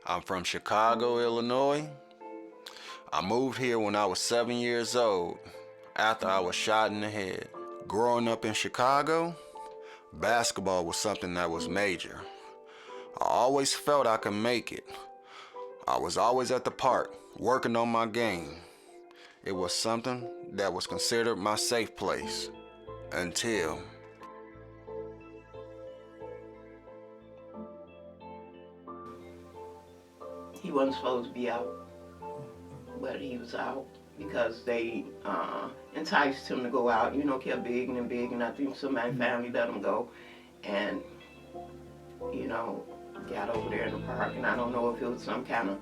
I'm from Chicago, Illinois. I moved here when I was 7 years old after I was shot in the head. Growing up in Chicago, basketball was something that was major. I always felt I could make it. I was always at the park, working on my game. It was something that was considered my safe place until he wasn't supposed to be out, but he was out because they enticed him to go out, kept begging and begging. I think somebody finally let him go and, got over there in the park. And I don't know if it was some kind of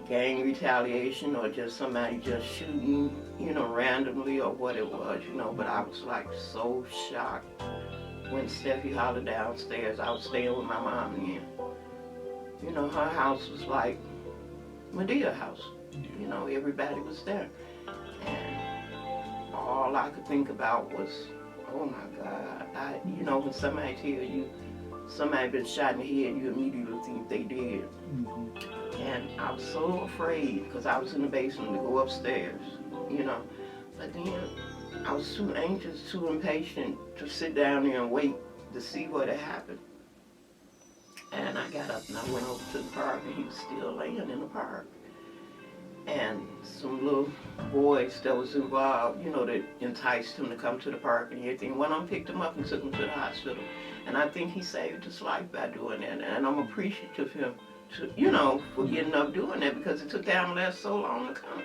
gang retaliation or just somebody just shooting, randomly or what it was, but I was like so shocked when Steffi hollered downstairs. I was staying with my mom again. Her house was like Medea's house. Everybody was there. And all I could think about was, oh my God. When somebody tells you somebody been shot in the head, you immediately think they did. And I was so afraid because I was in the basement to go upstairs, But then I was too anxious, too impatient to sit down there and wait to see what had happened. And I got up and I went over to the park and he was still laying in the park. And some little boys that was involved, that enticed him to come to the park and everything. One of them picked him up and took him to the hospital. And I think he saved his life by doing that. And I'm appreciative of him, for getting up doing that because it took the ambulance so long to come.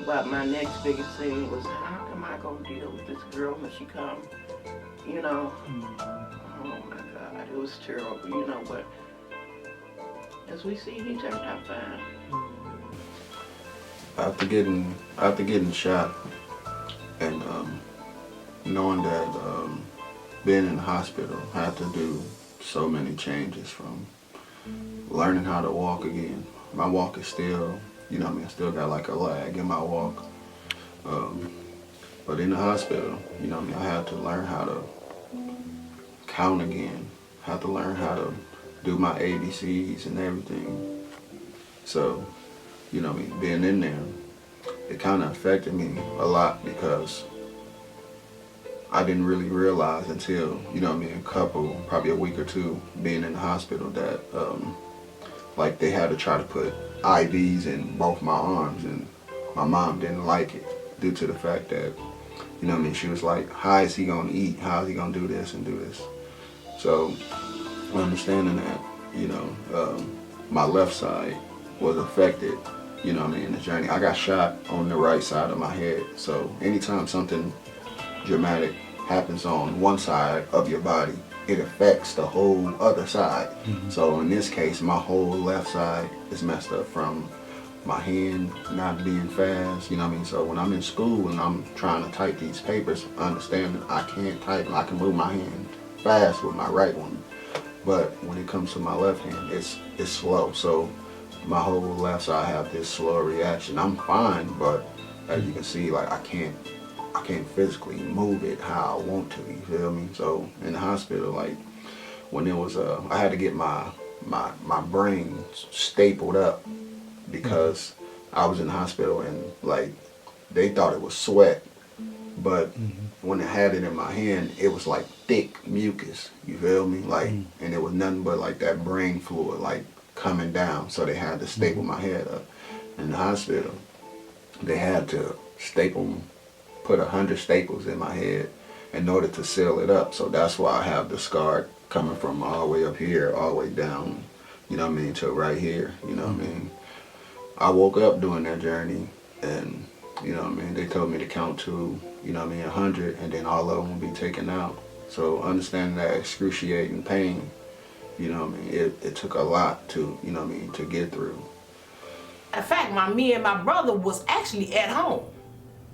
But my next biggest thing was, how am I going to deal with this girl when she comes? Oh my God, it was terrible, but as we see, he turned out fine. after getting shot and knowing that being in the hospital, I had to do so many changes from learning how to walk again. My walk is still, I still got like a lag in my walk. But in the hospital, I had to learn how to count again. I had to learn how to do my ABCs and everything. So, being in there, it kind of affected me a lot because I didn't really realize until, probably a week or two being in the hospital that, like they had to try to put IVs in both my arms, and my mom didn't like it due to the fact that, she was like, how is he gonna eat? How is he gonna do this and do this? So, understanding that, my left side was affected, in the journey. I got shot on the right side of my head. So anytime something dramatic happens on one side of your body, it affects the whole other side. So in this case, my whole left side is messed up from my hand not being fast, So when I'm in school and I'm trying to type these papers, understanding I can't type, I can move my hand fast with my right one. But when it comes to my left hand, it's slow. So my whole left side have this slow reaction. I'm fine, but as you can see, like I can't physically move it how I want to, you feel me? So in the hospital, like when it was, I had to get my brain stapled up because I was in the hospital and like they thought it was sweat, but when I had it in my hand, it was like thick mucus, you feel me? Like, and it was nothing but like that brain fluid like coming down, so they had to staple my head up. In the hospital, they had to put 100 staples in my head in order to seal it up. So that's why I have the scar coming from all the way up here, all the way down, to right here, I woke up during that journey and, they told me to count to, 100, and then all of them will be taken out. So understanding that excruciating pain, it took a lot to, to get through. In fact, me and my brother was actually at home.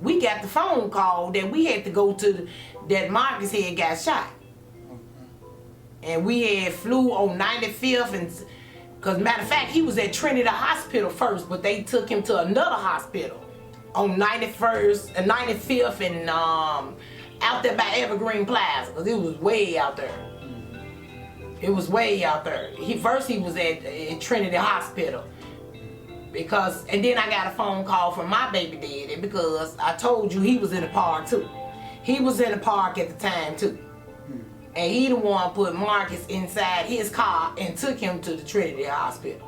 We got the phone call that we had to go to, that Marcus had got shot. And we had flew on 95th, and because matter of fact, he was at Trinity Hospital first, but they took him to another hospital on 91st and 95th and out there by Evergreen Plaza, because it was way out there. It was way out there. First he was at Trinity Hospital. And then I got a phone call from my baby daddy because I told you he was in the park too. He was in the park at the time too. And he the one put Marcus inside his car and took him to the Trinity Hospital.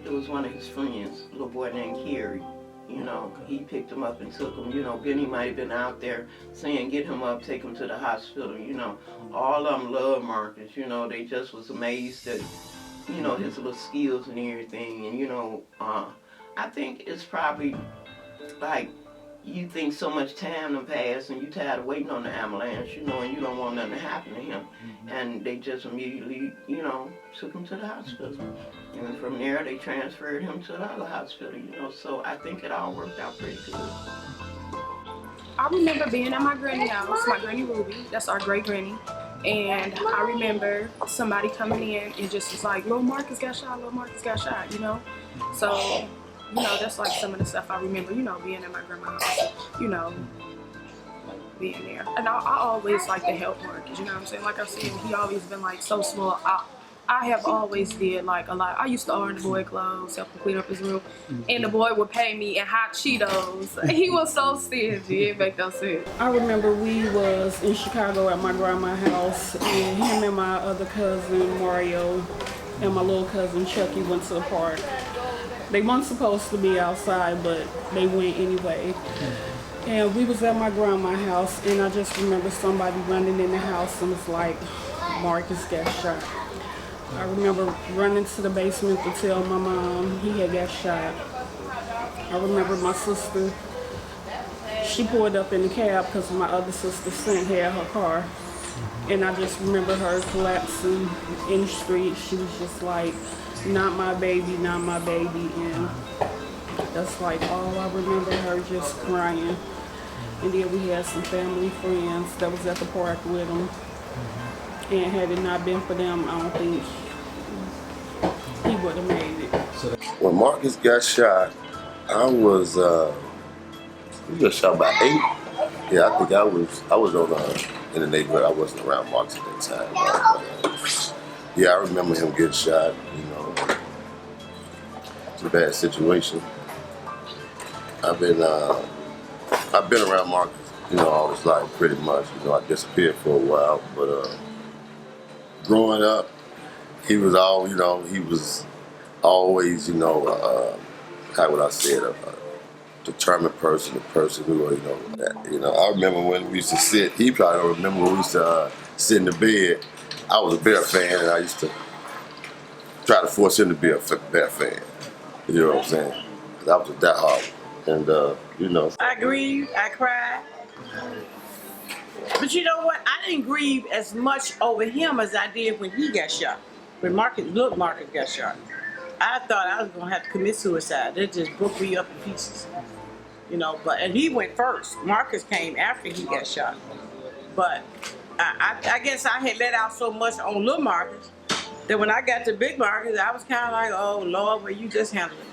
It was one of his friends, a little boy named Kerry. You know, he picked him up and took him. You know, Benny might have been out there saying, get him up, take him to the hospital. You know, all of them love Marcus. You know, they just was amazed at, you know, his little skills and everything. And, you know, I think it's probably like you think so much time done passed and you tired of waiting on the ambulance, you know, and you don't want nothing to happen to him. And they just immediately, you know, took him to the hospital. And from there, they transferred him to the other hospital, you know, so I think it all worked out pretty good. I remember being at my granny house, my granny Ruby, that's our great granny. And I remember somebody coming in and just was like, Lil Marcus got shot, Lil Marcus got shot, you know? So, you know, that's like some of the stuff I remember, you know, being at my grandma's house, you know, being there. And I always like to help Marcus, you know what I'm saying? Like I said, he always been like so small. I have always did like a lot. I used to iron the boy clothes, help him clean up his room, and the boy would pay me in hot Cheetos. He was so stingy, it make no sense. I remember we was in Chicago at my grandma's house, and him and my other cousin Mario and my little cousin Chucky went to the park. They weren't supposed to be outside, but they went anyway. And we was at my grandma's house, and I just remember somebody running in the house and was like, Marcus got shot. I remember running to the basement to tell my mom he had got shot. I remember my sister, she pulled up in the cab because my other sister had her car. And I just remember her collapsing in the street. She was just like, not my baby, not my baby. And that's like all I remember, her just crying. And then we had some family friends that was at the park with them. And had it not been for them, I don't think he would have made it. When Marcus got shot, I was he got shot by 8. Yeah, I think I was on in the neighborhood. I wasn't around Marcus at that time. But, yeah, I remember him getting shot. You know, it's a bad situation. I've been around Marcus, you know, all his life pretty much. You know, I disappeared for a while, but growing up, he was always, you know, how would I say it, a determined person, a person who, I remember when we used to sit, he probably don't remember when we used to sit in the bed. I was a Bear fan, and I used to try to force him to be a Bear fan. You know what I'm saying? I was that hard. And, you know. I grieved, I cried. But you know what? I didn't grieve as much over him as I did when he got shot. When Marcus got shot. I thought I was going to have to commit suicide. It just broke me up in pieces. You know, and he went first. Marcus came after he got shot. But I guess I had let out so much on little Marcus that when I got to big Marcus, I was kind of like, oh, Lord, well, you just handle it.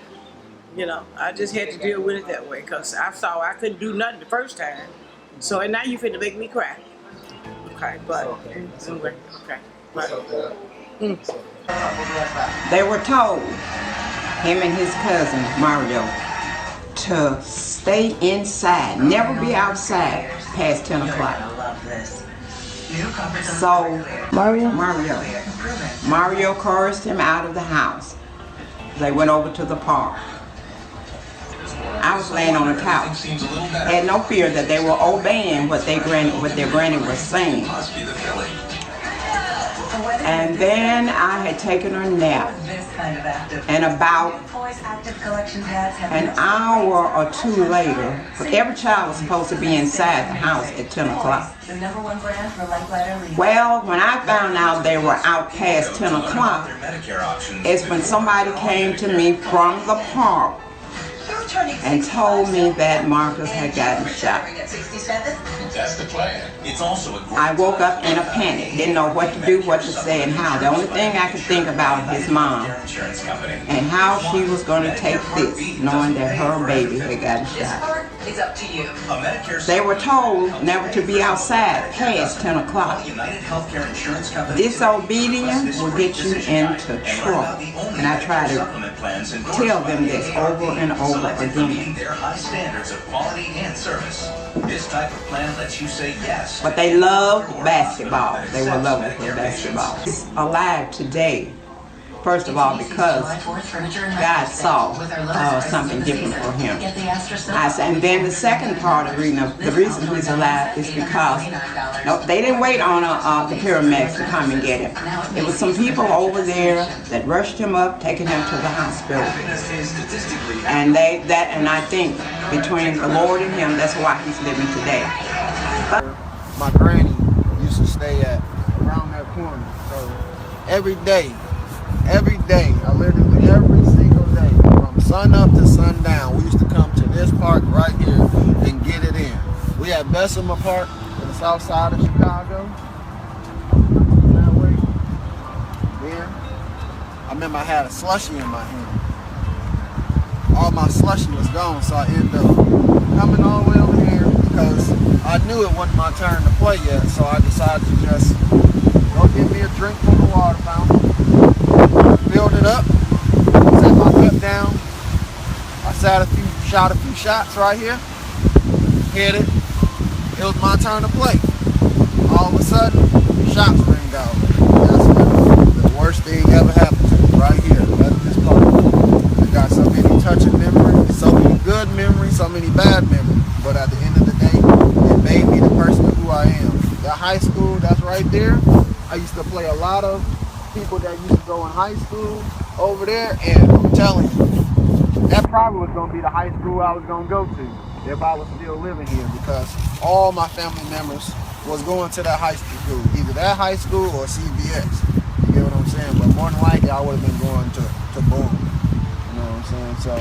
You know, I just had to deal with it that way because I saw I couldn't do nothing the first time. So, and now you finna make me cry. Okay, but, anyway, okay. But, They were told, him and his cousin, Mario, to stay inside, never be outside past 10 o'clock. So, Mario coerced him out of the house. They went over to the park. I was laying on the couch. Had no fear that they were obeying what their granny was saying. And then I had taken a nap. And about an hour or 2 later, every child was supposed to be inside the house at 10 o'clock. Well, when I found out they were out past 10 o'clock, it's when somebody came to me from the park and told me that Marcus had gotten shot. I woke up in a panic, didn't know what to do, what to say, and how. The only thing I could think about was his mom and how she was going to take this, knowing that her baby had gotten shot. It's up to you. They were told never to be outside past 10 o'clock. Disobedience will get you into trouble. And I try to tell them this over and over again. Their high standards of quality and service. This type of plan lets you say yes. But they loved basketball. They were lovers of basketball. It's alive today. First of all, because God saw something different for him. And then the second part of the reason he's alive is because they didn't wait on the paramedics to come and get him. It was some people over there that rushed him up, taking him to the hospital. And I think between the Lord and him, that's why he's living today. My granny used to stay around that corner, so every day, literally every single day, from sun up to sundown, we used to come to this park right here and get it in. We had Bessemer Park in the south side of Chicago. That way. Then, I remember I had a slushie in my hand. All my slushie was gone, so I ended up coming all the way over here because I knew it wasn't my turn to play yet, so I decided to just go get me a drink from the water fountain. Filled it up, set my cup down. I shot a few shots right here, hit it. It was my turn to play. All of a sudden, shots ringed out. That's the worst thing ever happened to me right here at this park. I got so many touching memories, so many good memories, so many bad memories. But at the end of the day, it made me the person who I am. That high school that's right there, I used to play a lot of people that used to go in high school over there, and I'm telling you, that probably was going to be the high school I was going to go to if I was still living here, because all my family members was going to that high school, either that high school or CBS. You get what I'm saying? But more than likely, I would have been going to Boone. You know what I'm saying? So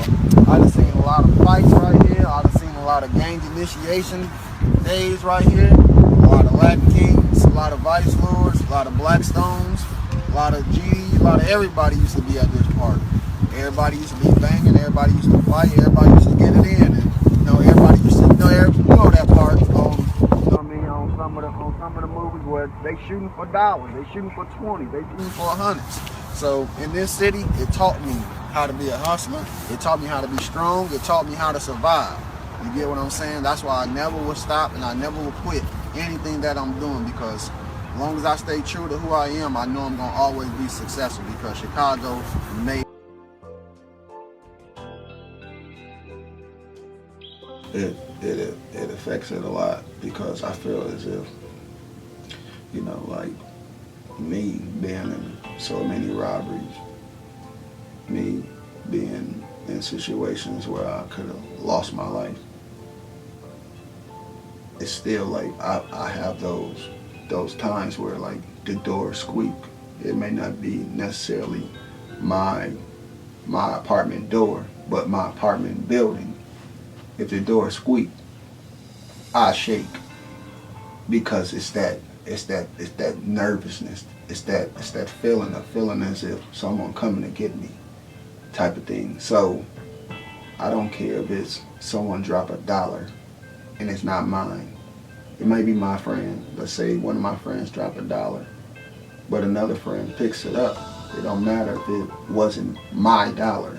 I done seen a lot of fights right here. I done seen a lot of gang initiation days right here. A lot of Latin Kings, a lot of Vice Lords, a lot of Blackstones. A lot of G's, a lot of everybody used to be at this park. Everybody used to be banging, everybody used to fight, everybody used to get it in. And, everybody used to, that park on some of the movies where they shooting for dollars, they shooting for 20, they shooting for hundreds. So in this city, it taught me how to be a hustler. It taught me how to be strong. It taught me how to survive. You get what I'm saying? That's why I never would stop and I never would quit anything that I'm doing, because as long as I stay true to who I am, I know I'm going to always be successful, because Chicago made it affects it a lot, because I feel as if, like me being in so many robberies, me being in situations where I could have lost my life, it's still like I have those times where like the door squeak. It may not be necessarily my apartment door, but my apartment building. If the door squeak, I shake, because it's that nervousness. It's that feeling as if someone coming to get me, type of thing. So I don't care if it's someone drop $1 and it's not mine. It might be my friend. Let's say one of my friends drop $1, but another friend picks it up. It don't matter if it wasn't my dollar.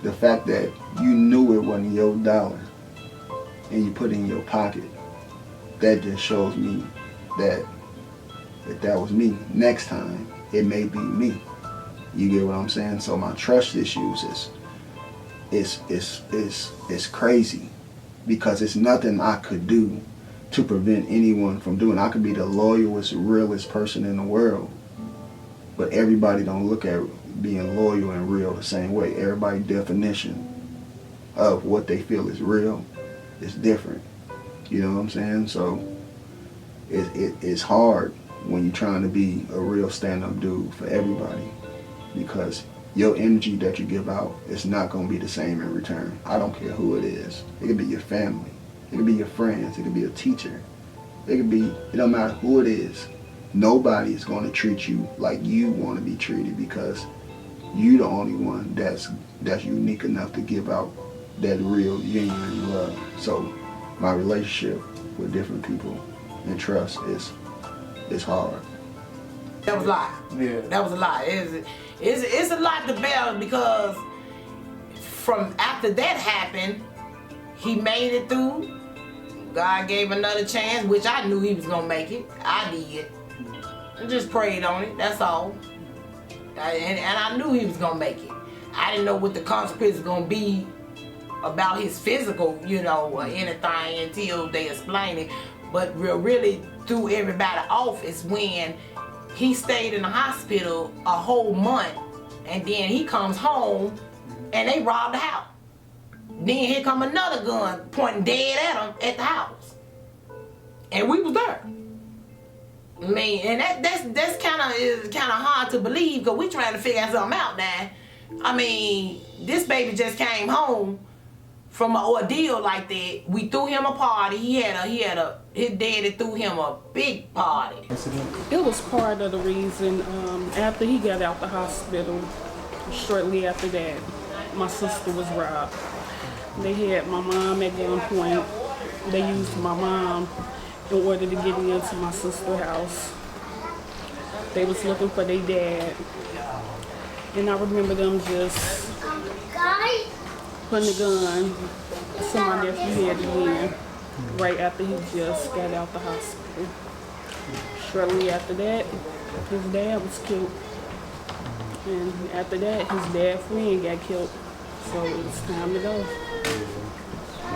The fact that you knew it wasn't your dollar and you put it in your pocket, that just shows me that if that was me, next time it may be me. You get what I'm saying? So my trust issues is crazy, because it's nothing I could do to prevent anyone from doing. I could be the loyalest, realest person in the world, but everybody don't look at being loyal and real the same way. Everybody's definition of what they feel is real is different. You know what I'm saying? So it's hard when you're trying to be a real stand-up dude for everybody, because your energy that you give out is not going to be the same in return. I don't care who it is. It could be your family. It could be your friends. It could be a teacher. It don't matter who it is. Nobody is going to treat you like you want to be treated, because you the only one that's unique enough to give out that real genuine love. So my relationship with different people and trust is hard. That was a lot. Yeah. That was a lot. It's a lot to bear because from after that happened, he made it through. God gave another chance, which I knew he was gonna make it. I did. I just prayed on it. That's all. And I knew he was gonna make it. I didn't know what the consequences gonna be about his physical, or anything until they explained it. But really threw everybody off is when he stayed in the hospital a whole month, and then he comes home and they robbed the house. Then here come another gun pointing dead at him at the house, and we was there. I mean, and that's kind of hard to believe because we trying to figure something out now. I mean, this baby just came home from an ordeal like that. We threw him a party. His daddy threw him a big party. It was part of the reason. After he got out the hospital, shortly after that, my sister was robbed. They had my mom at gunpoint. They used my mom in order to get into my sister's house. They was looking for their dad. And I remember them just putting a gun to my nephew head again right after he just got out the hospital. Shortly after that, his dad was killed. And after that, his dad's friend got killed. So it was time to go.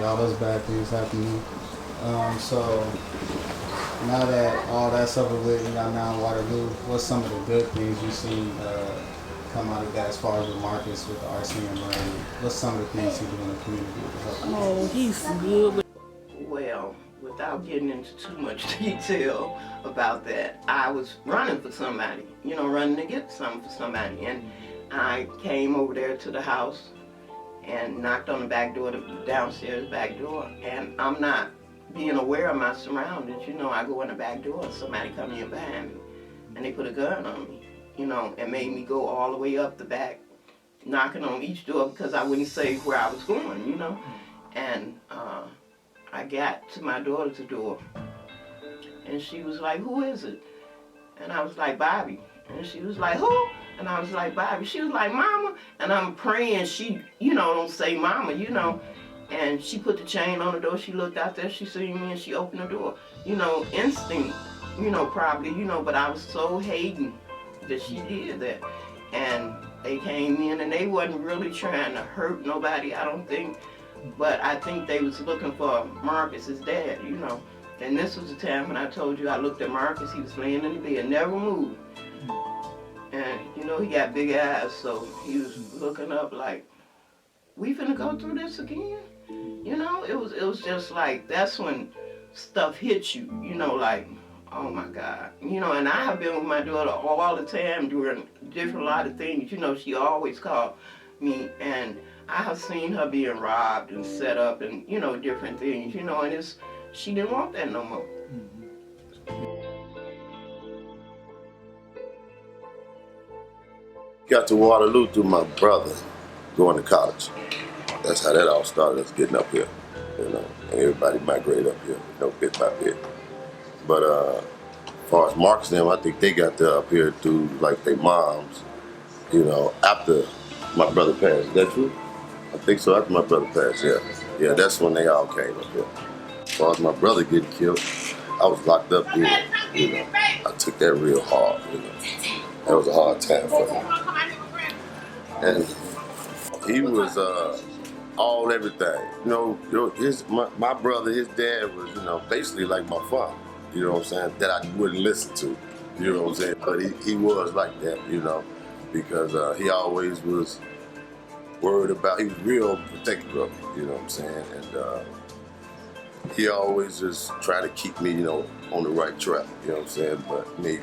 All those bad things happening. So now that all that's stuff with, you got now in Waterloo, what's some of the good things you've seen come out of that as far as with Marcus, with the RC and Brandon? What's some of the things he do in the community to help? Oh, he's good. Well, without getting into too much detail about that, I was running for somebody, running to get something for somebody. And I came over there to the house and knocked on the back door, the downstairs back door. And I'm not being aware of my surroundings. I go in the back door and somebody come in behind me and they put a gun on me, and made me go all the way up the back, knocking on each door because I wouldn't say where I was going, And I got to my daughter's door and she was like, "Who is it?" And I was like, "Bobby." And she was like, "Who?" And I was like, "Bobby." She was like, "Mama." And I'm praying she, don't say mama, And she put the chain on the door. She looked out there. She seen me and she opened the door. Instinct, probably, but I was so hating that she did that. And they came in and they wasn't really trying to hurt nobody, I don't think. But I think they was looking for Marcus's dad, And this was the time when I told you I looked at Marcus. He was laying in the bed, never moved. And, he got big eyes, so he was looking up like, "We finna go through this again?" It was just like, that's when stuff hit you, like, oh my God. And I have been with my daughter all the time doing different lot of things. She always called me, and I have seen her being robbed and set up and, different things, and she didn't want that no more. Got to Waterloo through my brother going to college. That's how that all started, us getting up here, and everybody migrated up here, bit by bit. But as far as Marcus and them, I think they got up here through like their moms, after my brother passed. Is that true? I think so, after my brother passed, yeah. Yeah, that's when they all came up here. As far as my brother getting killed, I was locked up here, I took that real hard, That was a hard time for me. And he was all everything. My brother, his dad was, basically like my father, what I'm saying, that I wouldn't listen to, what I'm saying, but he was like that, because he always was worried about, he was real protective of me, what I'm saying, and he always just tried to keep me, on the right track, what I'm saying, but me,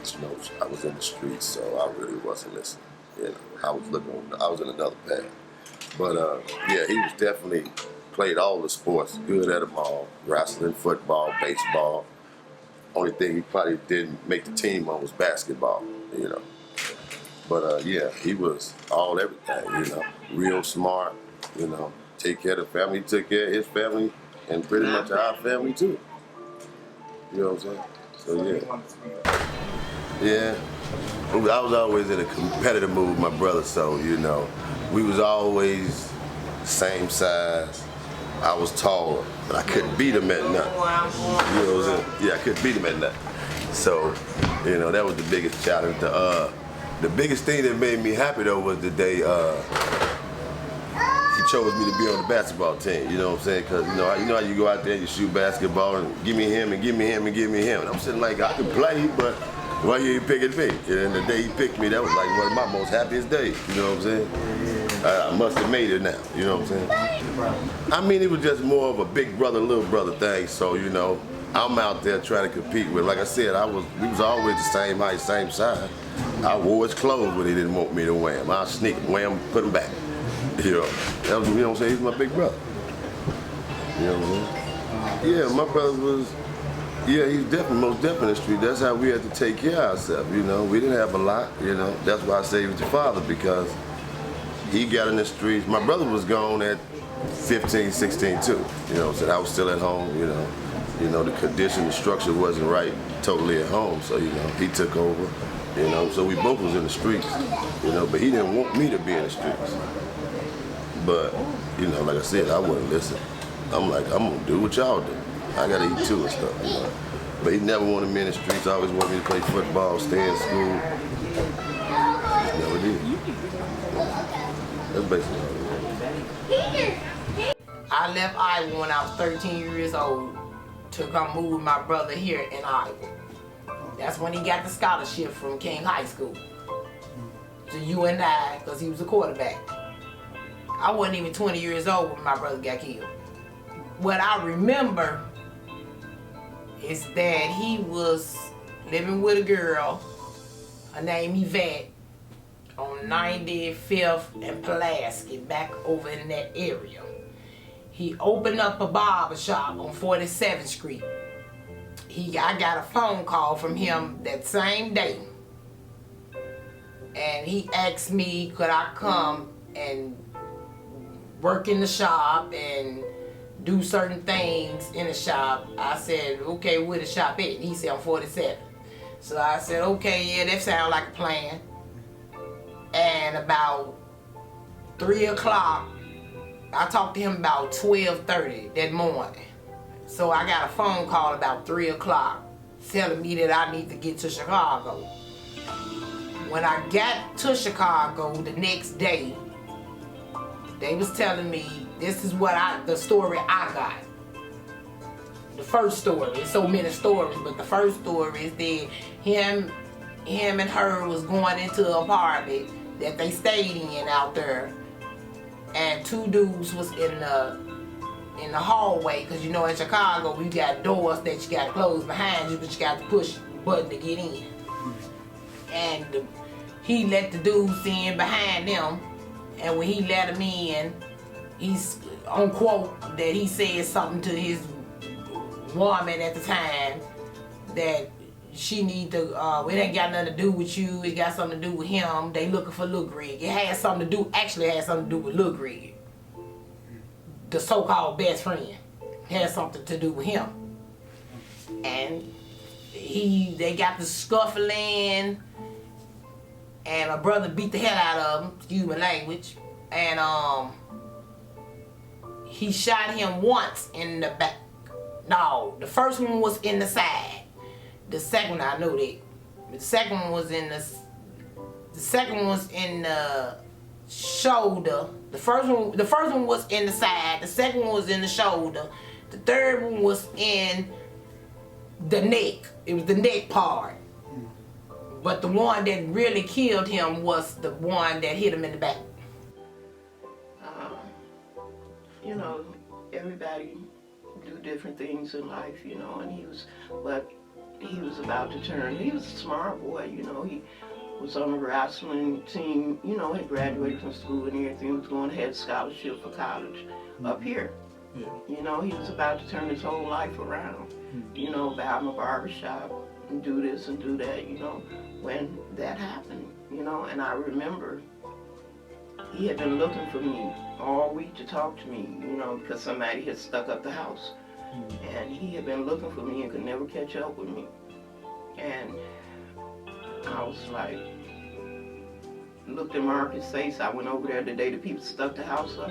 I was in the streets, so I really wasn't listening, I was in another path. But yeah, he was definitely played all the sports, good at them all, wrestling, football, baseball. Only thing he probably didn't make the team on was basketball, But yeah, he was all everything, real smart, take care of the family. He took care of his family and pretty much our family too. You know what I'm saying? So yeah. I was always in a competitive mood with my brother, so you know, we was always same size. I was taller, but I couldn't beat him at nothing. You know what I'm saying? Yeah, I couldn't beat him at nothing. So, you know, that was the biggest challenge. The biggest thing that made me happy though was the day he chose me to be on the basketball team. You know what I'm saying? Because you know how you go out there, you shoot basketball, and give me him, and give me him, and give me him. And I'm sitting like, I can play, but why you ain't picking me? And the day he picked me, that was like one of my most happiest days. You know what I'm saying? I must have made it now. You know what I'm saying? I mean, it was just more of a big brother, little brother thing. So you know, I'm out there trying to compete with. Like I said, we was always the same height, same size. I wore his clothes when he didn't want me to wear them. I'll sneak him, wear them, put them back. You know, that was, you know what I'm saying? He's my big brother. You know what I'm saying? Yeah, my brother was. Yeah, he's definitely, most definitely in the street. That's how we had to take care of ourselves, you know. We didn't have a lot, you know. That's why I say he was your father, because he got in the streets. My brother was gone at 15, 16 too. You know, so I was still at home, you know. You know, the condition, the structure wasn't right totally at home, so, you know, he took over, you know. So we both was in the streets, you know, but he didn't want me to be in the streets. But, you know, like I said, I wouldn't listen. I'm like, I'm gonna do what y'all do. I gotta eat too and stuff, you know. But he never wanted me in the streets. I always wanted me to play football, stay in school. Never did. That's basically all it was. I left Iowa when I was 13 years old to come move with my brother here in Iowa. That's when he got the scholarship from King High School to UNI, because he was a quarterback. I wasn't even 20 years old when my brother got killed. What I remember is that he was living with a girl, her name Yvette, on 95th and Pulaski, back over in that area. He opened up a barber shop on 47th Street. I got a phone call from him that same day, and he asked me could I come and work in the shop and do certain things in the shop. I said, okay, where the shop at? He said, on 47. So I said, okay, yeah, that sounds like a plan. And about 3 o'clock, I talked to him about 12:30 that morning. So I got a phone call about 3 o'clock telling me that I need to get to Chicago. When I got to Chicago the next day, they was telling me, this is the story I got. The first story, there's so many stories, but the first story is that him and her was going into an apartment that they stayed in out there, and 2 dudes was in the hallway, because you know in Chicago we got doors that you got to close behind you, but you got to push the button to get in. And he let the dudes in behind them, and when he let them in, he's on quote that he said something to his woman at the time that she need to, it ain't got nothing to do with you, it got something to do with him. They looking for Lil Greg. It had something to do, actually had something to do with Lil Greg. The so-called best friend had something to do with him. And they got the scuffling, and a brother beat the hell out of him, excuse my language, and he shot him once in the back. No, the first one was in the side. The second one, I know that. The second one was in the shoulder. The first one was in the side. The second one was in the shoulder. The third one was in the neck. It was the neck part. But the one that really killed him was the one that hit him in the back. You know, everybody do different things in life, you know, and he was about to turn, he was a smart boy, you know, he was on the wrestling team, you know, had graduated from school and everything, was going to have scholarship for college up here. Yeah. You know, he was about to turn his whole life around, you know, buy him a barbershop and do this and do that, you know, when that happened, you know, and I remember he had been looking for me all week to talk to me, you know, because somebody had stuck up the house. And he had been looking for me and could never catch up with me. And I was like, looked at Marcus' face. I went over there the day the people stuck the house up.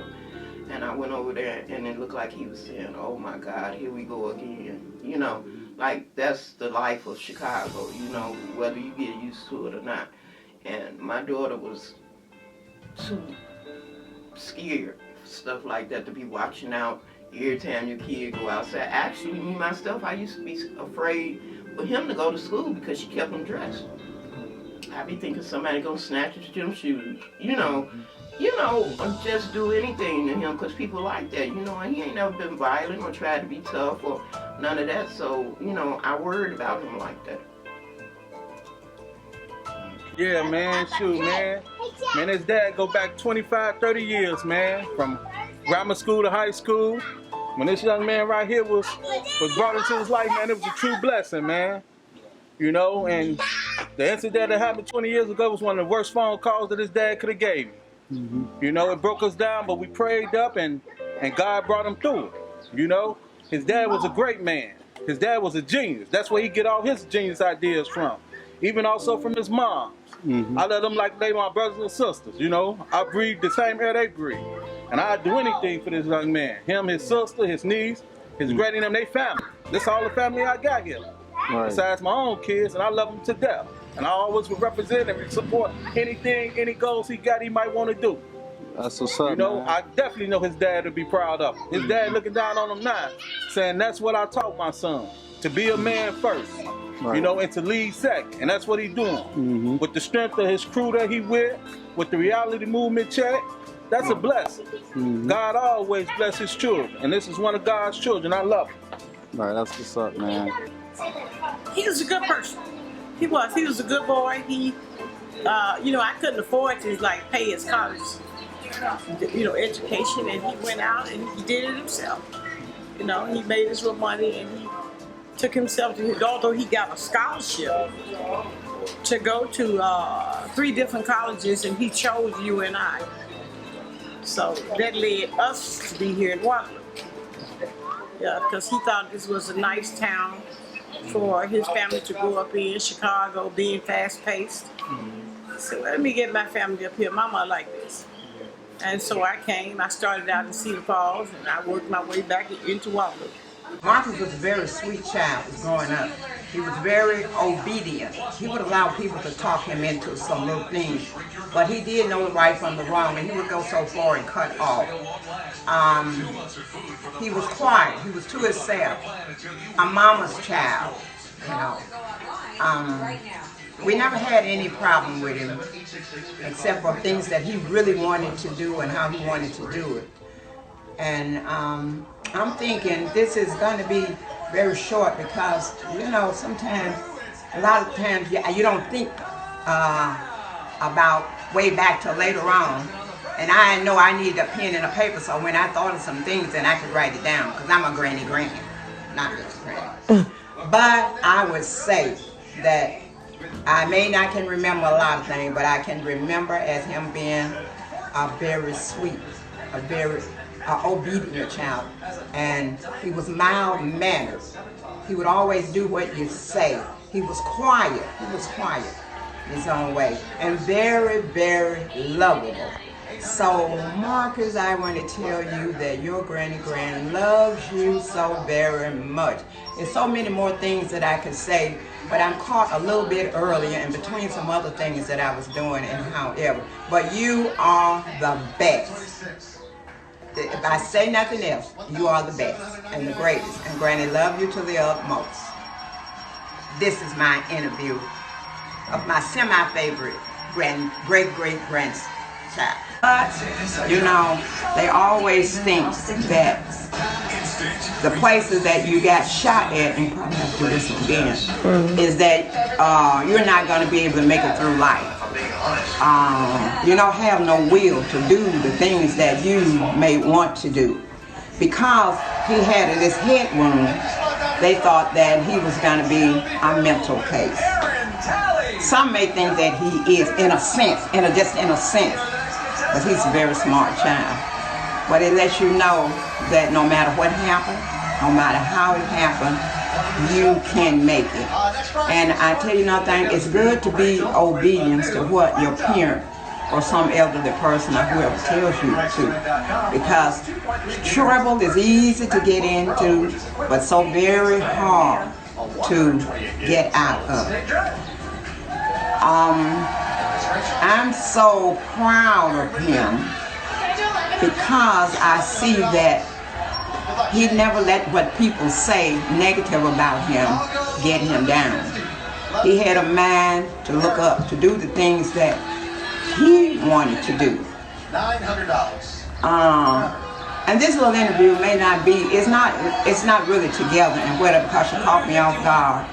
And I went over there and it looked like he was saying, oh my God, here we go again. You know, like that's the life of Chicago, you know, whether you get used to it or not. And my daughter was too scared for stuff like that to be watching out every time your kid go outside. Actually, me myself, I used to be afraid for him to go to school because she kept him dressed. I be thinking somebody gonna snatch his gym shoes, you know, or just do anything to him because people like that, you know, and he ain't never been violent or tried to be tough or none of that, so, you know, I worried about him like that. Yeah, man, shoot, man. Man, his dad go back 25, 30 years, man, from grammar school to high school. When this young man right here was brought into his life, man, it was a true blessing, man. You know, and the incident that happened 20 years ago was one of the worst phone calls that his dad could have gave me. You know, it broke us down, but we prayed up and God brought him through it. You know, his dad was a great man. His dad was a genius. That's where he get all his genius ideas from. Even also from his mom. I let them like they my brothers and sisters, you know. I breathe the same air they breathe. And I'd do anything for this young man. Him, his sister, his niece, his granny, and them, they family. This all the family I got here. Right. Besides my own kids, and I love them to death. And I always would represent him and support anything, any goals he got he might want to do. That's what's up, you know, man. I definitely know his dad would be proud of him. His dad looking down on him now, saying that's what I taught my son. To be a man first. Right. You know, and to lead second. And that's what he's doing. With the strength of his crew that he with the reality movement check, that's a blessing. God always bless his children. And this is one of God's children. I love him. Right, that's what's up, man. He was a good person. He was. He was a good boy. He, you know, I couldn't afford to like pay his college, you know, education, and he went out and he did it himself. You know, he made his little money and he took himself to, although he got a scholarship to go to 3 different colleges, and he chose UNI. So that led us to be here in Waterloo. Yeah, because he thought this was a nice town for his family to grow up in, Chicago being fast-paced. So let me get my family up here. Mama like this. And so I came. I started out in Cedar Falls, and I worked my way back into Waterloo. Marcus was a very sweet child growing up. He was very obedient. He would allow people to talk him into some little things, but he did know the right from the wrong, and he would go so far and cut off. He was quiet. He was to himself. A mama's child, you know. We never had any problem with him, except for things that he really wanted to do and how he wanted to do it. And I'm thinking this is going to be very short because, you know, sometimes, a lot of times, you don't think about way back till later on. And I know I need a pen and a paper, so when I thought of some things, then I could write it down, because I'm a granny, not just granny. But I would say that I may not can remember a lot of things, but I can remember as him being a very sweet, a very obedient child, and he was mild-mannered. He would always do what you say. He was quiet. He was quiet in his own way, and very, very lovable. So, Marcus, I want to tell you that your granny loves you so very much. There's so many more things that I could say, but I'm caught a little bit earlier in between some other things that I was doing and however. But you are the best. If I say nothing else, you are the best and the greatest. And Granny love you to the utmost. This is my interview of my semi-favorite great-great-grandchild. But, you know, they always think that the places that you got shot at, and probably have to do this one again, is that you're not going to be able to make it through life. You don't have no will to do the things that you may want to do. Because he had this head wound, they thought that he was going to be a mental case. Some may think that he is, in a sense, just in a sense. but he's a very smart child. But it lets you know that no matter what happened, no matter how it happened, you can make it. And I tell you another thing, it's good to be obedient to what your parent or some elderly person or whoever tells you to, because trouble is easy to get into, but so very hard to get out of. I'm so proud of him because I see that he never let what people say negative about him get him down. He had a mind to look up, to do the things that he wanted to do. And this little interview may not be, it's not really together and whether because you caught me off guard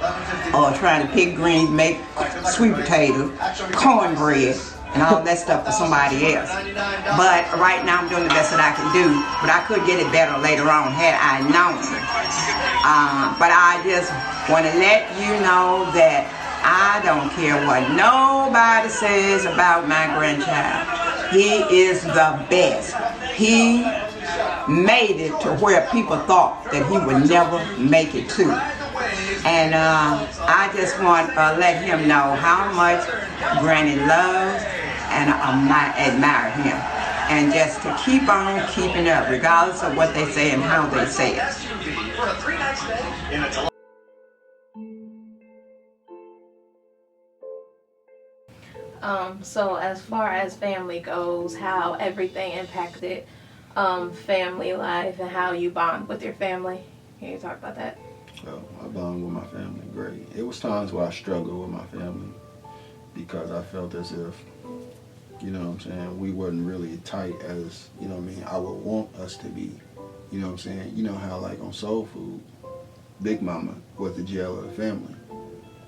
or trying to pick greens, make sweet potatoes, cornbread, and all that stuff for somebody else. But right now I'm doing the best that I can do, but I could get it better later on had I known. But I just want to let you know that I don't care what nobody says about my grandchild. He is the best. He made it to where people thought that he would never make it to. And I just want to let him know how much Granny loves and I admire him. And just to keep on keeping up, regardless of what they say and how they say it. So as far as family goes, how everything impacted family life and how you bond with your family. Can you talk about that? So I bond with my family great. It was times where I struggled with my family because I felt as if, you know what I'm saying, we wasn't really tight as, you know what I mean, I would want us to be. You know what I'm saying? You know how like on Soul Food, Big Mama was the jail of the family.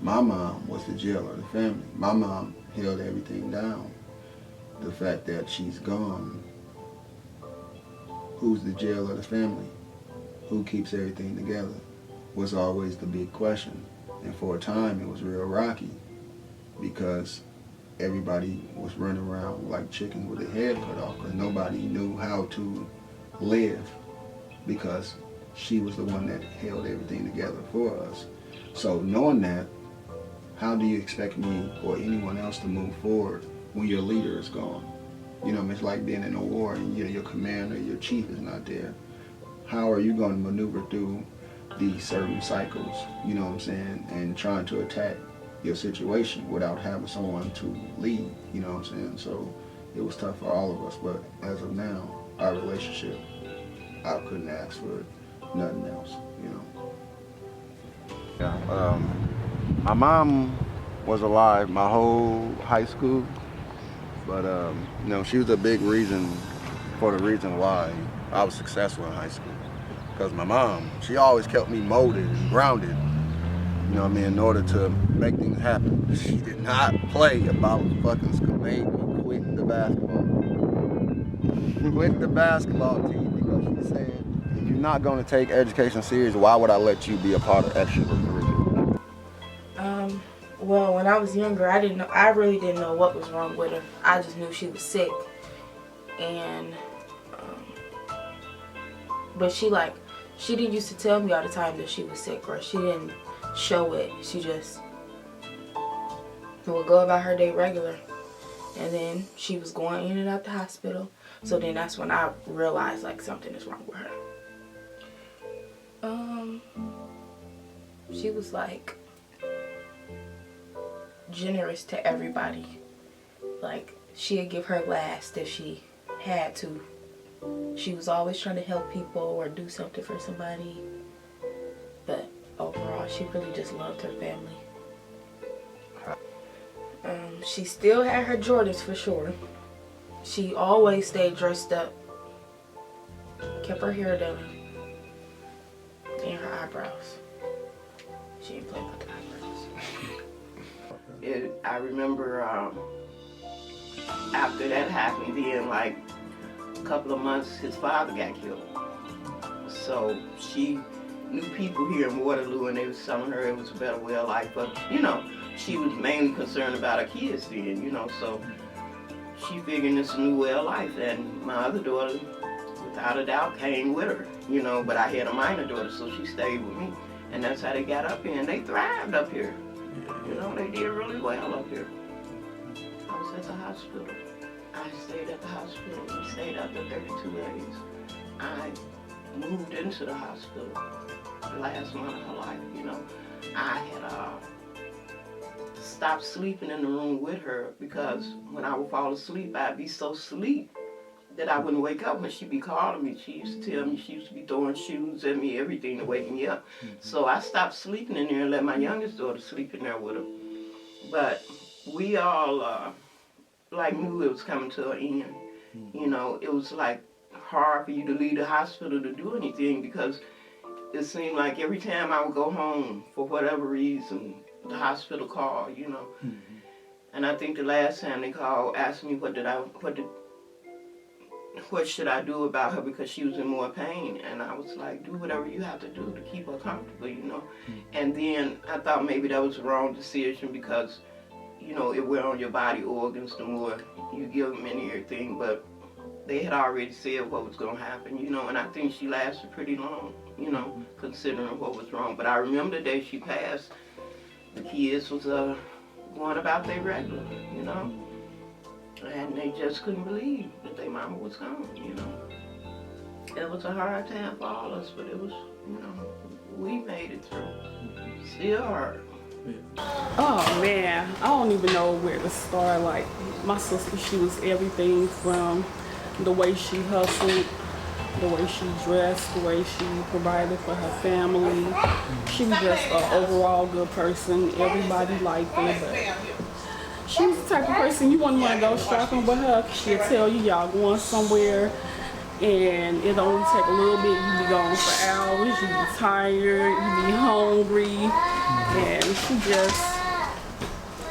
My mom was the jail of the family. My mom held everything down. The fact that she's gone, who's the jail of the family? Who keeps everything together? Was always the big question. And for a time it was real rocky because everybody was running around like chickens with their head cut off because nobody knew how to live because she was the one that held everything together for us. So knowing that, how do you expect me or anyone else to move forward when your leader is gone? You know, it's like being in a war and your commander, your chief is not there. How are you going to maneuver through these certain cycles, you know what I'm saying, and trying to attack your situation without having someone to lead, you know what I'm saying? So it was tough for all of us, but as of now, our relationship, I couldn't ask for nothing else, you know. Yeah, my mom was alive my whole high school, but you know, she was a big reason for the reason why I was successful in high school. Because my mom, she always kept me molded and grounded, you know what I mean, in order to make things happen. She did not play about fucking school, made me quit the basketball. Quit the basketball team because she said, if you're not going to take education serious, why would I let you be a part of extracurricular? Well, when I was younger, I really didn't know what was wrong with her. I just knew she was sick. And, but she didn't used to tell me all the time that she was sick, or she didn't show it. She just would go about her day regular. And then she was going in and out the hospital. So then that's when I realized like something is wrong with her. She was like generous to everybody. Like she'd give her last if she had to. She was always trying to help people or do something for somebody. But overall, she really just loved her family. She still had her Jordans for sure. She always stayed dressed up. Kept her hair done. And her eyebrows. She didn't play about the eyebrows. I remember after that happened, then like a couple of months, his father got killed. So she knew people here in Waterloo and they was telling her it was a better way of life. But, you know, she was mainly concerned about her kids then, you know, so she figuring it's a new way of life. And my other daughter, without a doubt, came with her, you know, but I had a minor daughter, so she stayed with me. And that's how they got up here, and they thrived up here. You know, they did really well up here. I was at the hospital. I stayed at the hospital. We stayed out there 32 days. I moved into the hospital the last month of her life, you know. I had stopped sleeping in the room with her because when I would fall asleep, I'd be so asleep that I wouldn't wake up when she'd be calling me. She used to tell me, she used to be throwing shoes at me, everything to wake me up. So I stopped sleeping in there and let my youngest daughter sleep in there with her. But we all like knew it was coming to an end. You know, it was like hard for you to leave the hospital to do anything because it seemed like every time I would go home, for whatever reason, the hospital called, you know. And I think the last time they called, asked me what should I do about her because she was in more pain. And I was like, do whatever you have to do to keep her comfortable, you know. And then I thought maybe that was the wrong decision because, you know, it wear on your body organs the more you give them and everything. But they had already said what was going to happen, you know, and I think she lasted pretty long, you know, considering what was wrong. But I remember the day she passed, the kids was going about their regular, you know, and they just couldn't believe that their mama was gone, you know. It was a hard time for all of us, but it was, you know, we made it through. Still hard. Oh man, I don't even know where to start. Like, my sister, she was everything from the way she hustled, the way she dressed, the way she provided for her family. She was just an overall good person. Everybody liked her, but she was the type of person you wouldn't want to go shopping with her. She'll tell you y'all going somewhere and it only take a little bit. You be gone for hours, you be tired, you be hungry, and she just,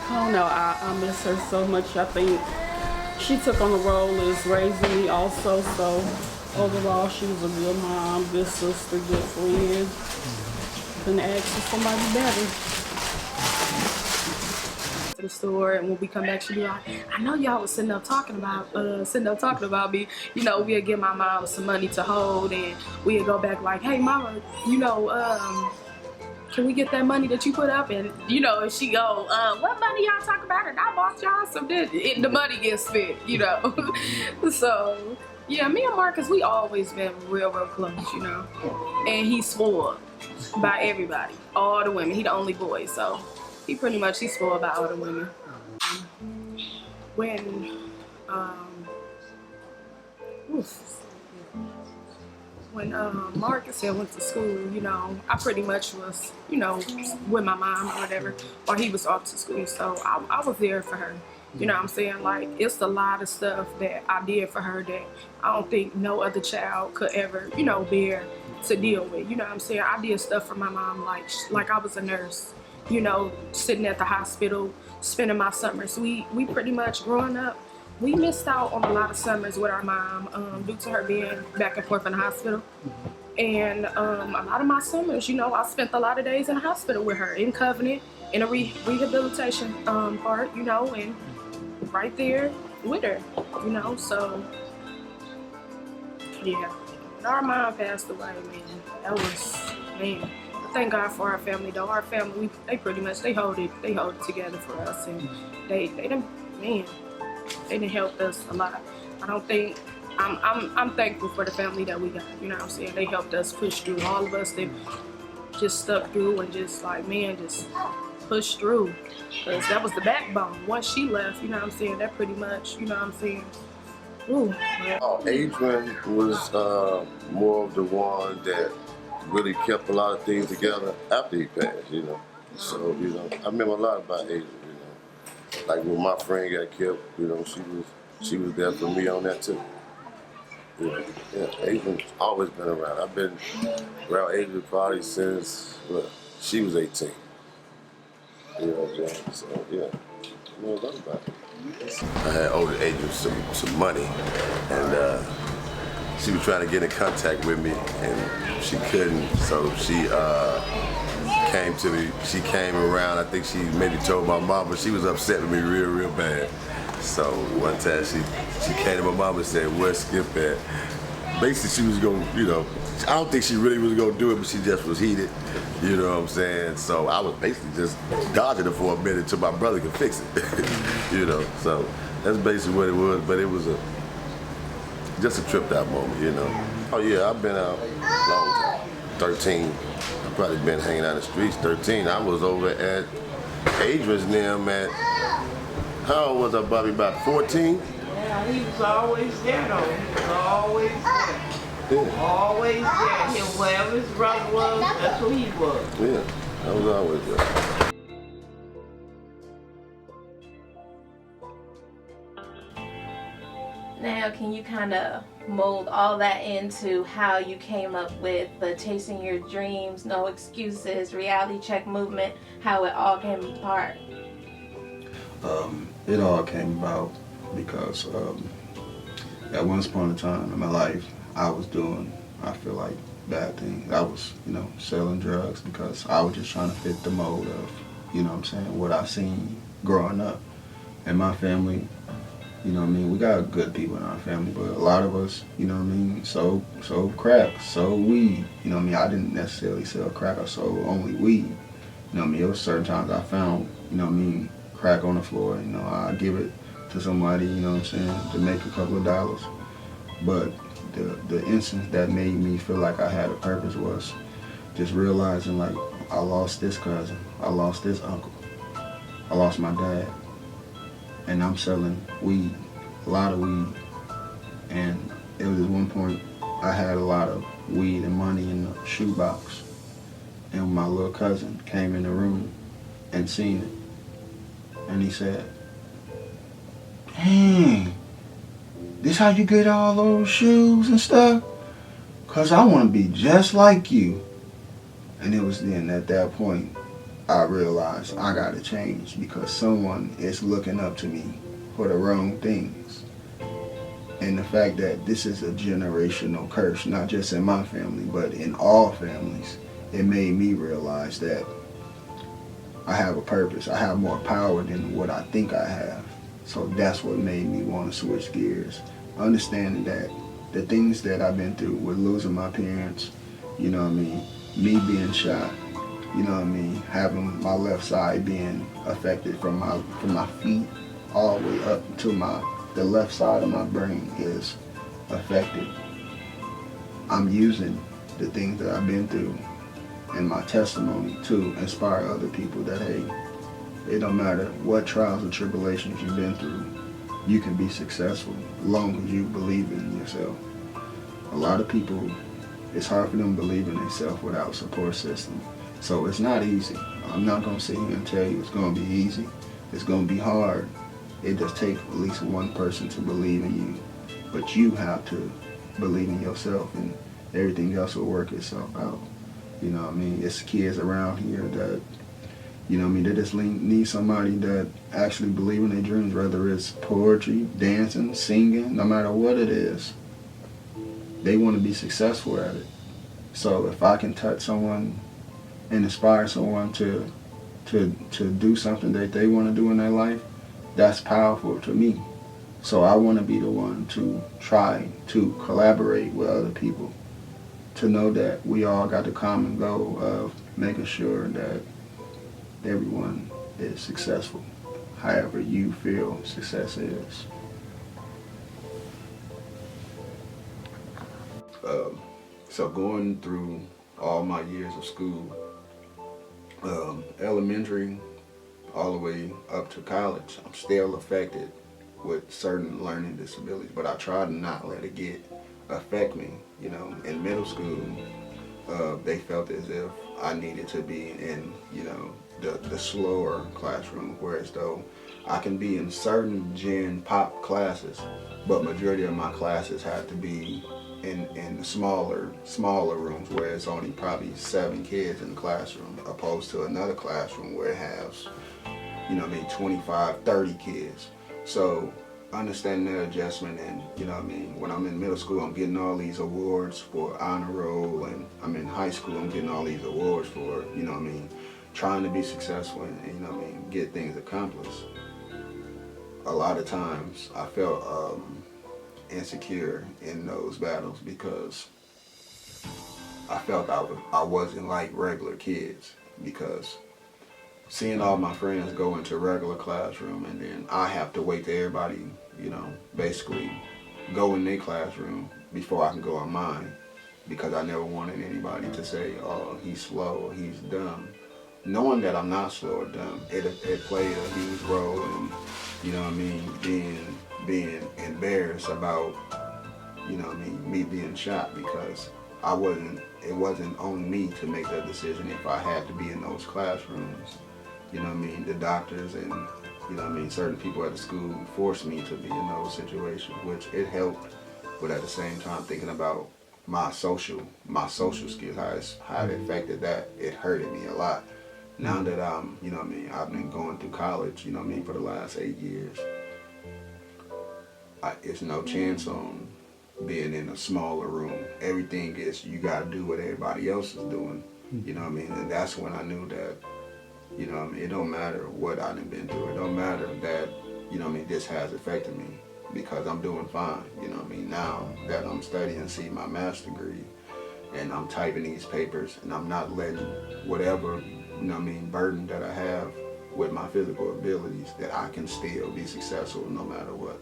I don't know, I miss her so much. I think she took on the role as raising me also, so overall she was a good mom, good sister, good friend. Couldn't ask for somebody better. To the store, and when we come back, she'd be like, I know y'all was sitting up talking about me. You know, we'd give my mom some money to hold, and we'd go back like, hey mama, you know, can we get that money that you put up? And you know, if she go, what money y'all talk about? And I bought y'all some this. The money gets spent, you know. So yeah, me and Marcus, we always been real close, you know. And he's spoiled by everybody, all the women. He the only boy, so he pretty much, he's spoiled by all the women. When Marcus had went to school, you know, I pretty much was, you know, with my mom or whatever, while he was off to school. So I was there for her. You know what I'm saying? Like, it's a lot of stuff that I did for her that I don't think no other child could ever, you know, bear to deal with. You know what I'm saying? I did stuff for my mom like I was a nurse, you know, sitting at the hospital, spending my summers. We pretty much, growing up, we missed out on a lot of summers with our mom due to her being back and forth in the hospital. And a lot of my summers, you know, I spent a lot of days in the hospital with her, in Covenant, in a rehabilitation part, you know, and right there with her, you know. So yeah, when our mom passed away, man, that was, man. Thank God for our family though. Our family, they pretty much, they hold it together for us, and they done helped us a lot. I don't think, I'm thankful for the family that we got, you know what I'm saying? They helped us push through. All of us that just stuck through and just like, man, just push through. Because that was the backbone. Once she left, you know what I'm saying, that pretty much, you know what I'm saying, ooh. Adrian was more of the one that really kept a lot of things together after he passed, you know. So, you know, I remember a lot about Adrian, you know. Like when my friend got killed, you know, she was there for me on that too. You know, yeah, Adrian's always been around. I've been around Adrian probably since, well, she was 18. You know what I'm saying? So, yeah, I know a lot about it. I had owed Adrian some money, and she was trying to get in contact with me, and she couldn't, so she came to me. She came around, I think she maybe told my mom, but she was upset with me real bad. So one time she came to my mom and said, "Where's Skip at?" Basically, she was gonna, I don't think she really was gonna do it, but she just was heated. You know what I'm saying? So I was basically just dodging it for a minute until my brother could fix it. So that's basically what it was. But it was just a tripped out moment. Oh yeah, I've been out long time. 13. I've probably been hanging out in the streets. 13. I was over at Adrian's them at, how old was I, Bobby? About 14? Yeah, he was always there though. He was always there. Yeah. Always there. Wherever his brother was, that's who he was. Yeah, I was always there. Now, can you kind of mold all that into how you came up with the Chasing Your Dreams, No Excuses, Reality Check movement, how it all came apart? It all came about because at one point in time in my life, I was doing, I feel like, bad things. I was, selling drugs because I was just trying to fit the mold of, what I seen growing up. And my family, we got good people in our family, but a lot of us, sold crack, sold weed. I didn't necessarily sell crack, I sold only weed. It was certain times I found, crack on the floor, I'd give it to somebody, to make a couple of dollars. But the instance that made me feel like I had a purpose was just realizing, like, I lost this cousin, I lost this uncle, I lost my dad, and I'm selling weed, a lot of weed. And it was at one point I had a lot of weed and money in the shoebox, and my little cousin came in the room and seen it. And he said, "Dang, this how you get all those shoes and stuff? 'Cause I want to be just like you." And it was then at that point I realized I gotta change because someone is looking up to me for the wrong things. And the fact that this is a generational curse, not just in my family, but in all families, it made me realize that I have a purpose. I have more power than what I think I have. So that's what made me want to switch gears. Understanding that the things that I've been through with losing my parents, me being shot, having my left side being affected from my feet all the way up to the left side of my brain is affected. I'm using the things that I've been through and my testimony to inspire other people that, hey, it don't matter what trials and tribulations you've been through, you can be successful as long as you believe in yourself. A lot of people, it's hard for them to believe in themselves without a support system. So it's not easy. I'm not going to sit here and tell you it's going to be easy. It's going to be hard. It just takes at least one person to believe in you. But you have to believe in yourself, and everything else will work itself out. It's kids around here that, they just need somebody that actually believe in their dreams, whether it's poetry, dancing, singing, no matter what it is. They want to be successful at it. So if I can touch someone and inspire someone to do something that they want to do in their life, that's powerful to me. So I want to be the one to try to collaborate with other people to know that we all got the common goal of making sure that everyone is successful, however you feel success is. So going through all my years of school, elementary all the way up to college, I'm still affected with certain learning disabilities, but I try to not let it affect me. In middle school, they felt as if I needed to be in, the slower classroom, whereas though I can be in certain gen pop classes, but majority of my classes had to be in the smaller rooms where it's only probably 7 kids in the classroom, opposed to another classroom where it has, maybe 25, 30 kids. So understanding that adjustment, and when I'm in middle school, I'm getting all these awards for honor roll, and I'm in high school, I'm getting all these awards for, trying to be successful and get things accomplished. a lot of times I felt insecure in those battles because I felt I wasn't like regular kids, because seeing all my friends go into a regular classroom and then I have to wait till everybody, basically go in their classroom before I can go in mine, because I never wanted anybody to say, oh, he's slow or he's dumb. Knowing that I'm not slow or dumb, it played a huge role in, being embarrassed about, me being shot, because it wasn't on me to make that decision if I had to be in those classrooms. The doctors and, certain people at the school forced me to be in those situations, which it helped, but at the same time thinking about my social skills, how it affected that, it hurted me a lot. Now that I'm, I've been going through college, for the last 8 years, it's no chance on being in a smaller room. Everything is, you gotta do what everybody else is doing, and that's when I knew that, it don't matter what I done been through. It don't matter that, this has affected me, because I'm doing fine, now that I'm studying, see my master's degree, and I'm typing these papers, and I'm not letting whatever, burden that I have with my physical abilities, that I can still be successful no matter what.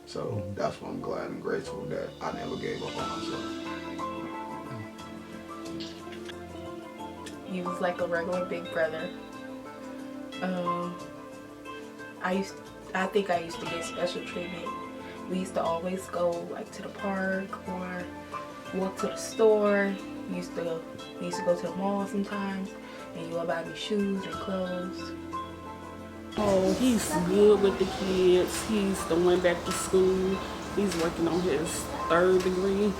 So that's why I'm glad and grateful that I never gave up on myself. He was like a regular big brother. I think I used to get special treatment. We used to always go like to the park or walk to the store. We used to go to the mall sometimes, and you would buy me shoes and clothes. Oh, he's good with the kids. He's the one back to school. He's working on his 3rd degree.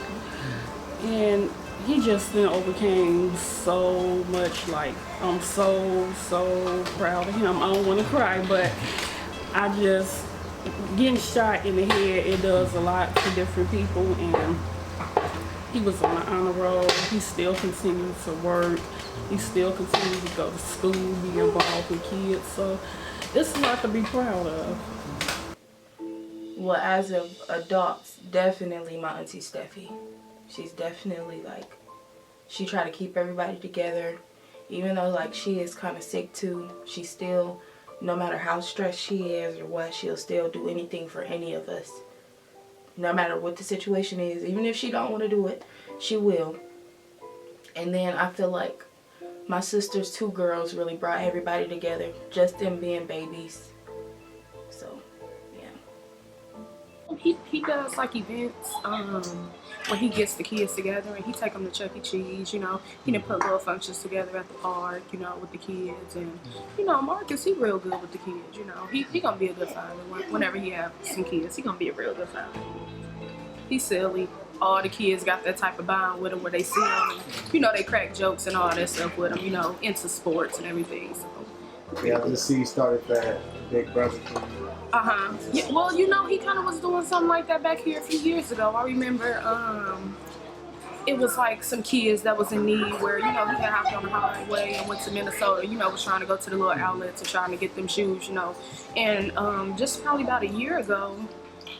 And he just then overcame so much. Like, I'm so proud of him. I don't want to cry, but getting shot in the head, it does a lot to different people. And he was on the honor roll. He still continues to work. He still continues to go to school, be involved with kids. So it's a lot to be proud of. Well, as of adults, definitely my auntie Steffi. She's definitely like, she try to keep everybody together. Even though like she is kind of sick too, she still, no matter how stressed she is or what, she'll still do anything for any of us. No matter what the situation is, even if she don't want to do it, she will. And then I feel like my sister's 2 girls really brought everybody together, just them being babies. So, yeah. He does like events where he gets the kids together and he take them to Chuck E. Cheese. He done put little functions together at the park, with the kids. And Marcus, he real good with the kids. He gonna be a good father whenever he have some kids. He gonna be a real good father. He's silly. All the kids got that type of bond with him where they see him and, they crack jokes and all that stuff with him, into sports and everything. So. Yeah, I just see you started that big brother thing. Yeah, well, he kind of was doing something like that back here a few years ago. I remember it was like some kids that was in need where, he had hopped on the highway and went to Minnesota, was trying to go to the little outlets and trying to get them shoes, And just probably about a year ago,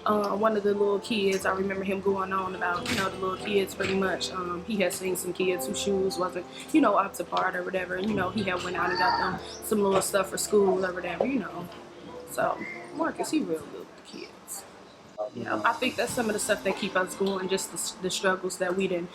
one of the little kids, I remember him going on about, the little kids pretty much. He had seen some kids whose shoes wasn't, up to par or whatever. And, he had went out and got them some little stuff for school or whatever, So, Marcus, he real good with the kids. I think that's some of the stuff that keep us going, just the struggles that we done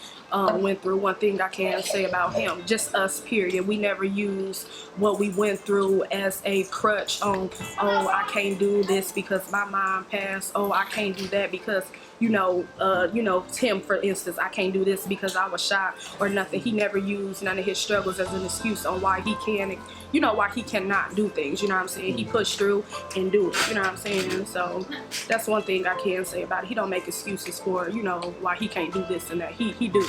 went through. One thing I can say about him, just us, period. We never use what we went through as a crutch on, oh, I can't do this because my mom passed. Oh, I can't do that because, Tim, for instance, I can't do this because I was shot or nothing. He never used none of his struggles as an excuse on why he can, why he cannot do things. You know what I'm saying? He pushed through and do it. You know what I'm saying? So that's one thing I can say about it. He don't make excuses for, why he can't do this and that. He do it.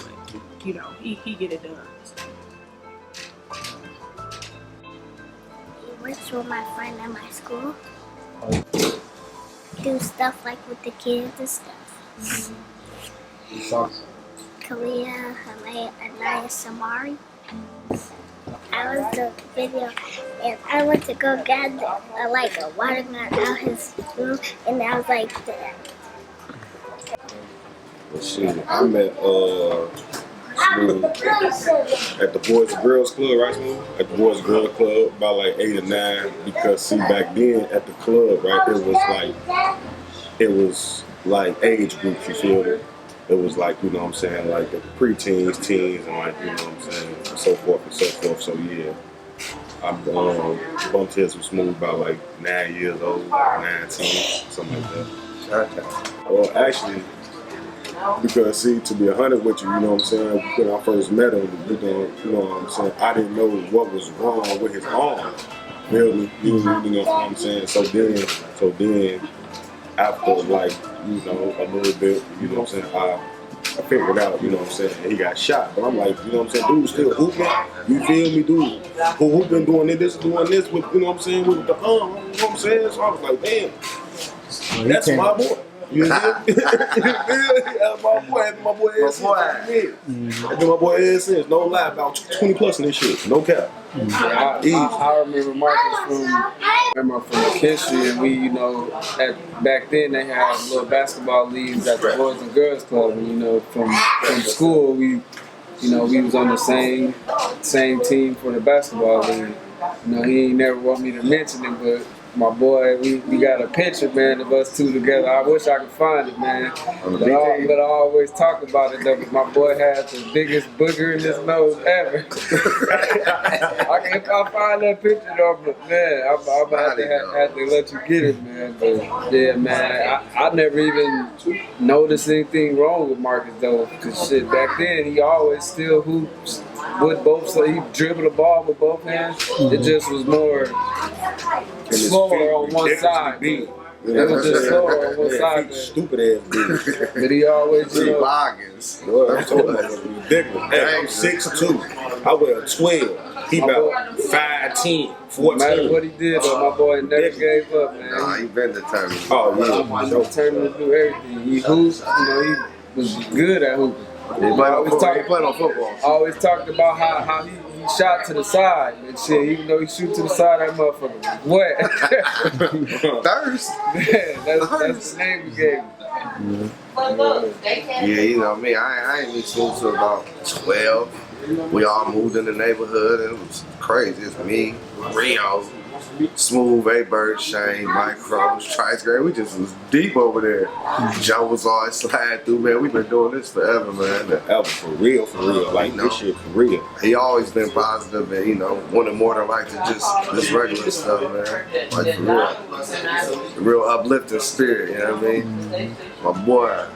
He get it done. He works with my friend at my school. Do stuff like with the kids and stuff. Kalia, Alea, Samari. I was doing a video, and I went to go gather like a watermelon out his room, and I was like that. Well, shit, I met Smooth at the Boys and Girls Club, right, Smooth? At the Boys and Girls Club, about like 8 or 9. Because see, back then at the club, right, it was like age groups. You feel me? It was like, you know what I'm saying, like the preteens, teens, and like, you know what I'm saying, and so forth and so forth. So yeah, I bumped heads with Smooth about like 9 years old, 9, 10, something like that. Well, actually, because see, to be 100 with you, you know what I'm saying, when I first met him, you know what I'm saying, I didn't know what was wrong with his arm. Feel me? You know what I'm saying? So then, after like, you know, a little bit, you know what I'm saying, I figured out, you know what I'm saying, he got shot. But I'm like, you know what I'm saying, dude still hooping. You feel me, dude? Who been doing this with, you know what I'm saying, with the arm, you know what I'm saying? So I was like, damn, that's my boy. You feel me? That's my boy. That's my boy ever since. That's my boy ever since. No lie, about 20 plus in this shit. No cap. I remember Marcus from history, and we, you know, back then they had little basketball leagues at the Boys and Girls Club, and you know, from school we was on the same team for the basketball league. You know, he ain't never want me to mention it, but my boy, we got a picture, man, of us two together. I wish I could find it, man. But I always talk about it, though. But my boy had the biggest booger in his nose ever. If I find that picture, though, but man, I'm gonna have to let you get it, man. But yeah, man, I never even noticed anything wrong with Marcus, though. Cause shit, back then he always still hoops with both. So he dribbled the ball with both hands. It just was more slower on one side. It was just slower on one side. Stupid ass dude. But he always, you know. Boggins. Ridiculous. Hey, I'm 6'2". I wear 12. He about 5'10", 14. No matter what he did, though, my boy never gave up, man. Nah, he been determined. Oh, yeah. He was determined to do everything. He hooped, you know, he was good at hooping. He played on football. Always talked about how he shot to the side and shit. Even though he shoot to the side, that motherfucker was wet. Thirst. Yeah, that's the name we gave him. Yeah, you know me. I ain't been school till about 12. We all moved in the neighborhood and it was crazy. It's me, Rio, Smooth, A-Bird, Shane, Mike Cross, Trice Gray. We just was deep over there. Joe was always sliding through, man. We've been doing this forever, man. Forever, for real. Like, this shit for real. He always been positive and, you know, wanted more than like to just this regular stuff, man. Like, for real uplifting spirit, you know what I mean? My boy.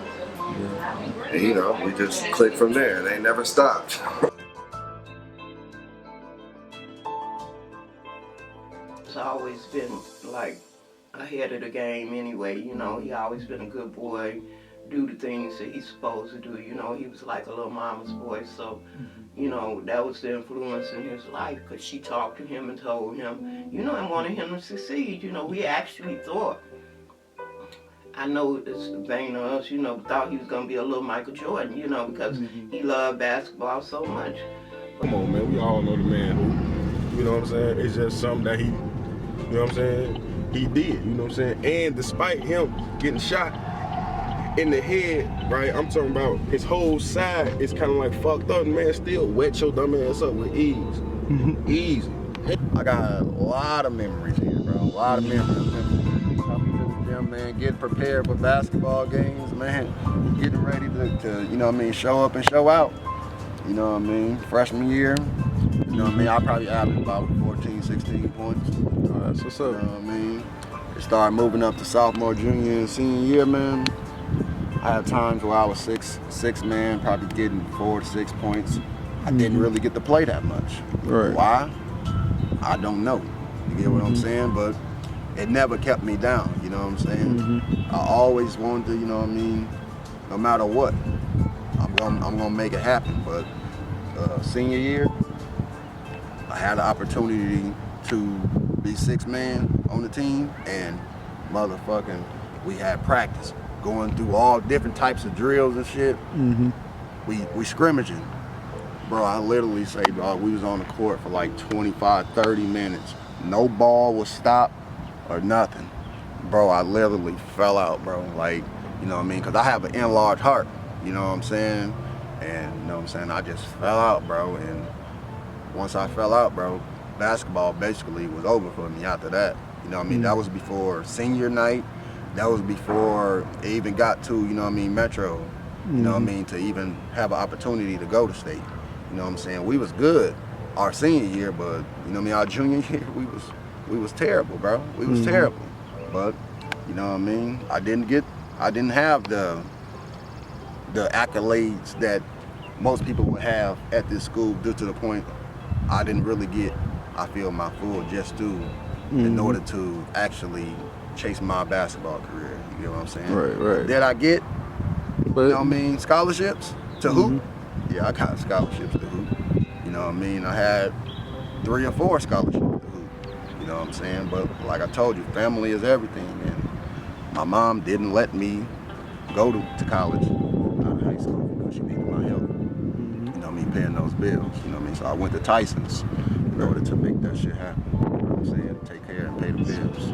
And, you know, we just clicked from there. They never stopped. He's always been like ahead of the game anyway, you know. He always been a good boy, do the things that he's supposed to do, you know. He was like a little mama's boy, so, you know, that was the influence in his life, because she talked to him and told him, you know, and wanted him to succeed. You know, we actually thought, I know it's the vein of us, you know, thought he was going to be a little Michael Jordan, you know, because he loved basketball so much. Come on, man, we all know the man who, you know what I'm saying, it's just something that he, you know what I'm saying, he did, you know what I'm saying, and despite him getting shot in the head, right, I'm talking about his whole side is kind of like fucked up, and man still wet your dumb ass up with ease. Easy. I got a lot of memories here, bro, a lot of memories. Coming to the gym, man, getting prepared for basketball games, man, getting ready to you know what I mean, show up and show out. You know what I mean? Freshman year, you know what I mean? I probably averaged about 14, 16 points. That's what's up. You know what I mean? Started moving up to sophomore, junior, and senior year, man. I had times where I was six man, probably getting 4 to 6 points. I didn't really get to play that much. Right. Why? I don't know. You get what I'm saying? But it never kept me down, you know what I'm saying? I always wanted to, you know what I mean, no matter what, I'm gonna make it happen. But senior year, I had the opportunity to be 6 man on the team, and motherfucking, we had practice, going through all different types of drills and shit. We scrimmaging, Bro, I literally say, dog, we was on the court for like 25, 30 minutes. No ball was stopped or nothing. Bro, I literally fell out, bro. Like, you know what I mean? Because I have an enlarged heart, you know what I'm saying? And, you know what I'm saying? I just fell out, bro. And once I fell out, bro, basketball basically was over for me after that. You know what I mean? That was before senior night. That was before it even got to, you know what I mean, Metro. You know what I mean? To even have an opportunity to go to state. You know what I'm saying? We was good our senior year, but, you know what I mean, our junior year, we was terrible, bro. We was terrible. But, you know what I mean? I didn't have the accolades that most people would have at this school due to the point I didn't really get, I feel, my full just due in order to actually chase my basketball career. You know what I'm saying? Right. Did I get, you know what I mean, scholarships to hoop? Yeah, I got scholarships to hoop. You know what I mean? I had 3 or 4 scholarships to hoop. You know what I'm saying? But like I told you, family is everything. And my mom didn't let me go to college out of high school because she needed my help. You know what I mean? Paying those bills. You know what I mean? So I went to Tyson's in order to make that shit happen. You know what I'm saying? Take care and pay the bills.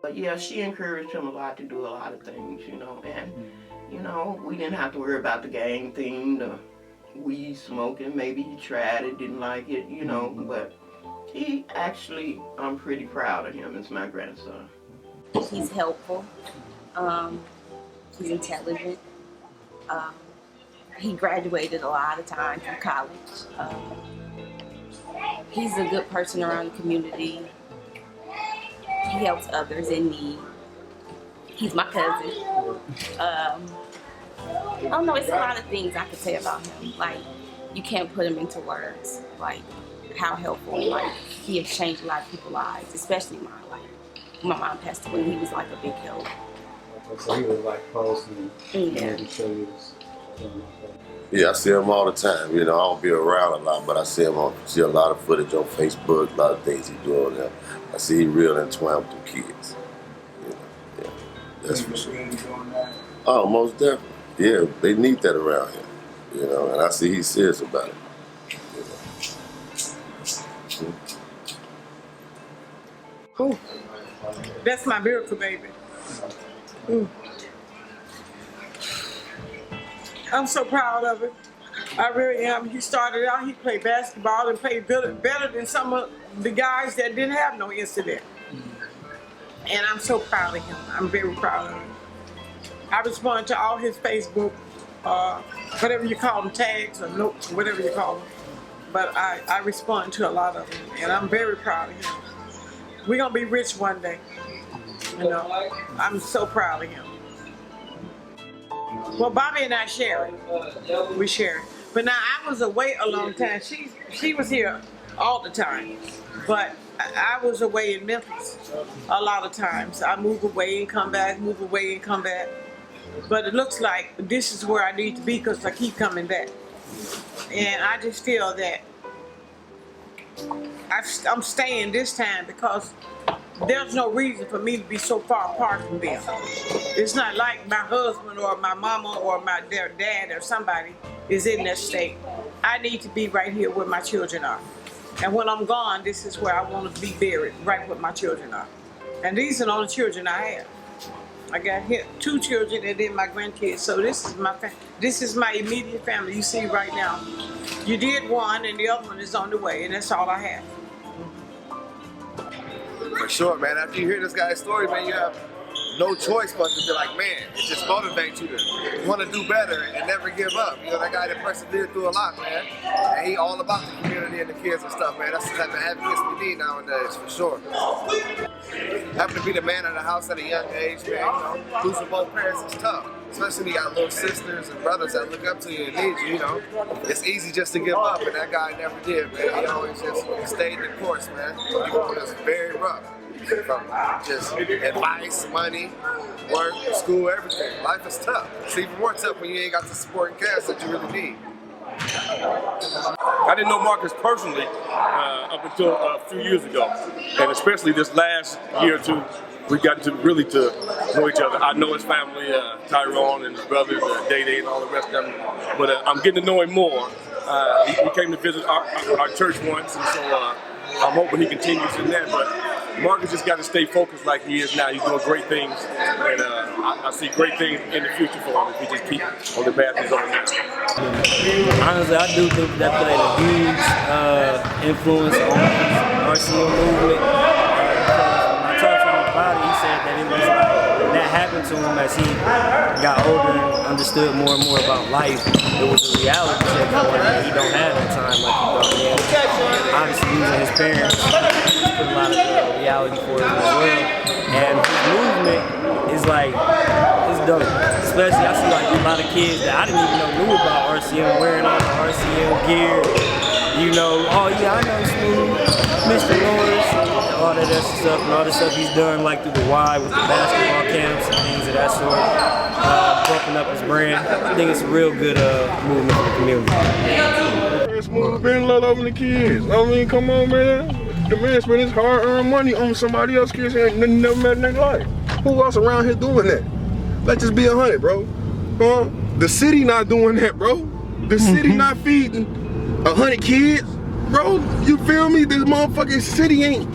But yeah, she encouraged him a lot to do a lot of things, and we didn't have to worry about the gang thing, the weed smoking. Maybe he tried it, didn't like it, but he actually, I'm pretty proud of him as my grandson. He's helpful. He's intelligent. He graduated a lot of time from college. He's a good person around the community. He helps others in need. He's my cousin. I don't know, it's a lot of things I could say about him. Like, you can't put them into words, like how helpful, like he has changed a lot of people's lives, especially mine. Like my mom passed away, he was like a big help. So he was like posting, Yeah. making sure he was doing okay. Yeah, I see him all the time. You know, I don't be around a lot, but I see him see a lot of footage on Facebook, a lot of things he doing there. I see he real entwined with them kids. You know, yeah, that's for sure. Oh, most definitely. Yeah, they need that around here. You know, and I see he's serious about it. Ooh, that's my miracle baby. Ooh. I'm so proud of him. I really am. He started out, he played basketball and played better than some of the guys that didn't have no incident. And I'm so proud of him. I'm very proud of him. I respond to all his Facebook, whatever you call them, tags or notes, whatever you call them. But I respond to a lot of them, and I'm very proud of him. We're gonna be rich one day. You know, I'm so proud of him. Well, Bobby and I share it. We share it. But now I was away a long time. She was here all the time, but I was away in Memphis a lot of times. I move away and come back, move away and come back. But it looks like this is where I need to be because I keep coming back. And I just feel that I'm staying this time because there's no reason for me to be so far apart from them. It's not like my husband or my mama or their dad or somebody is in that state. I need to be right here where my children are. And when I'm gone, this is where I want to be buried, right where my children are. And these are the only children I have. I got here 2 children and then my grandkids. So this is my immediate family you see right now. You did one and the other one is on the way, and that's all I have. For sure, man. After you hear this guy's story, man, you have no choice but to be like, man, it just motivates you to want to do better and never give up. You know, that guy that persevered through a lot, man. And he all about the community and the kids and stuff, man. That's the type of advocates we need nowadays, for sure. Having to be the man of the house at a young age, man, you know, losing both parents is tough. Especially when you got little sisters and brothers that look up to you and need you, you know. It's easy just to give up, and that guy never did, man. He always just stayed the course, man. Even when it was very rough. From just advice, money, work, school, everything. Life is tough. It's even more tough when you ain't got the support and cash that you really need. I didn't know Marcus personally up until a few years ago, and especially this last year or two, we got to really to know each other. I know his family, Tyrone and his brothers, Day and all the rest of them, but I'm getting to know him more. He came to visit our church once, and so I'm hoping he continues in that. But Marcus just got to stay focused like he is now. He's doing great things, and I see great things in the future for him if he just keep on the path he's on now. Honestly, I do think that played a huge influence on the RCO movement. When I talked to him about it, he said that it was that happened to him as he got older and understood more and more about life. It was a reality check for him that he don't have that time like he thought he had. Obviously, losing his parents put a lot of reality for him as well. And his movement is like, it's dope. Especially, I see like a lot of kids that I didn't even know knew about RCM, wearing all the RCM gear. You know, oh yeah, I know Smooth, Mr. Norris, all that extra stuff, and all the stuff he's done like through the Y with the basketball camps and things of that sort, bumping up his brand. I think it's a real good movement for the community. Smooth been love over the kids. I mean, come on, man. The man spent his hard-earned money on somebody else's kids and never met in their life. Who else around here doing that? Let's just be 100, bro. The city not doing that, bro. The city not feeding 100 kids, bro. You feel me? This motherfucking city ain't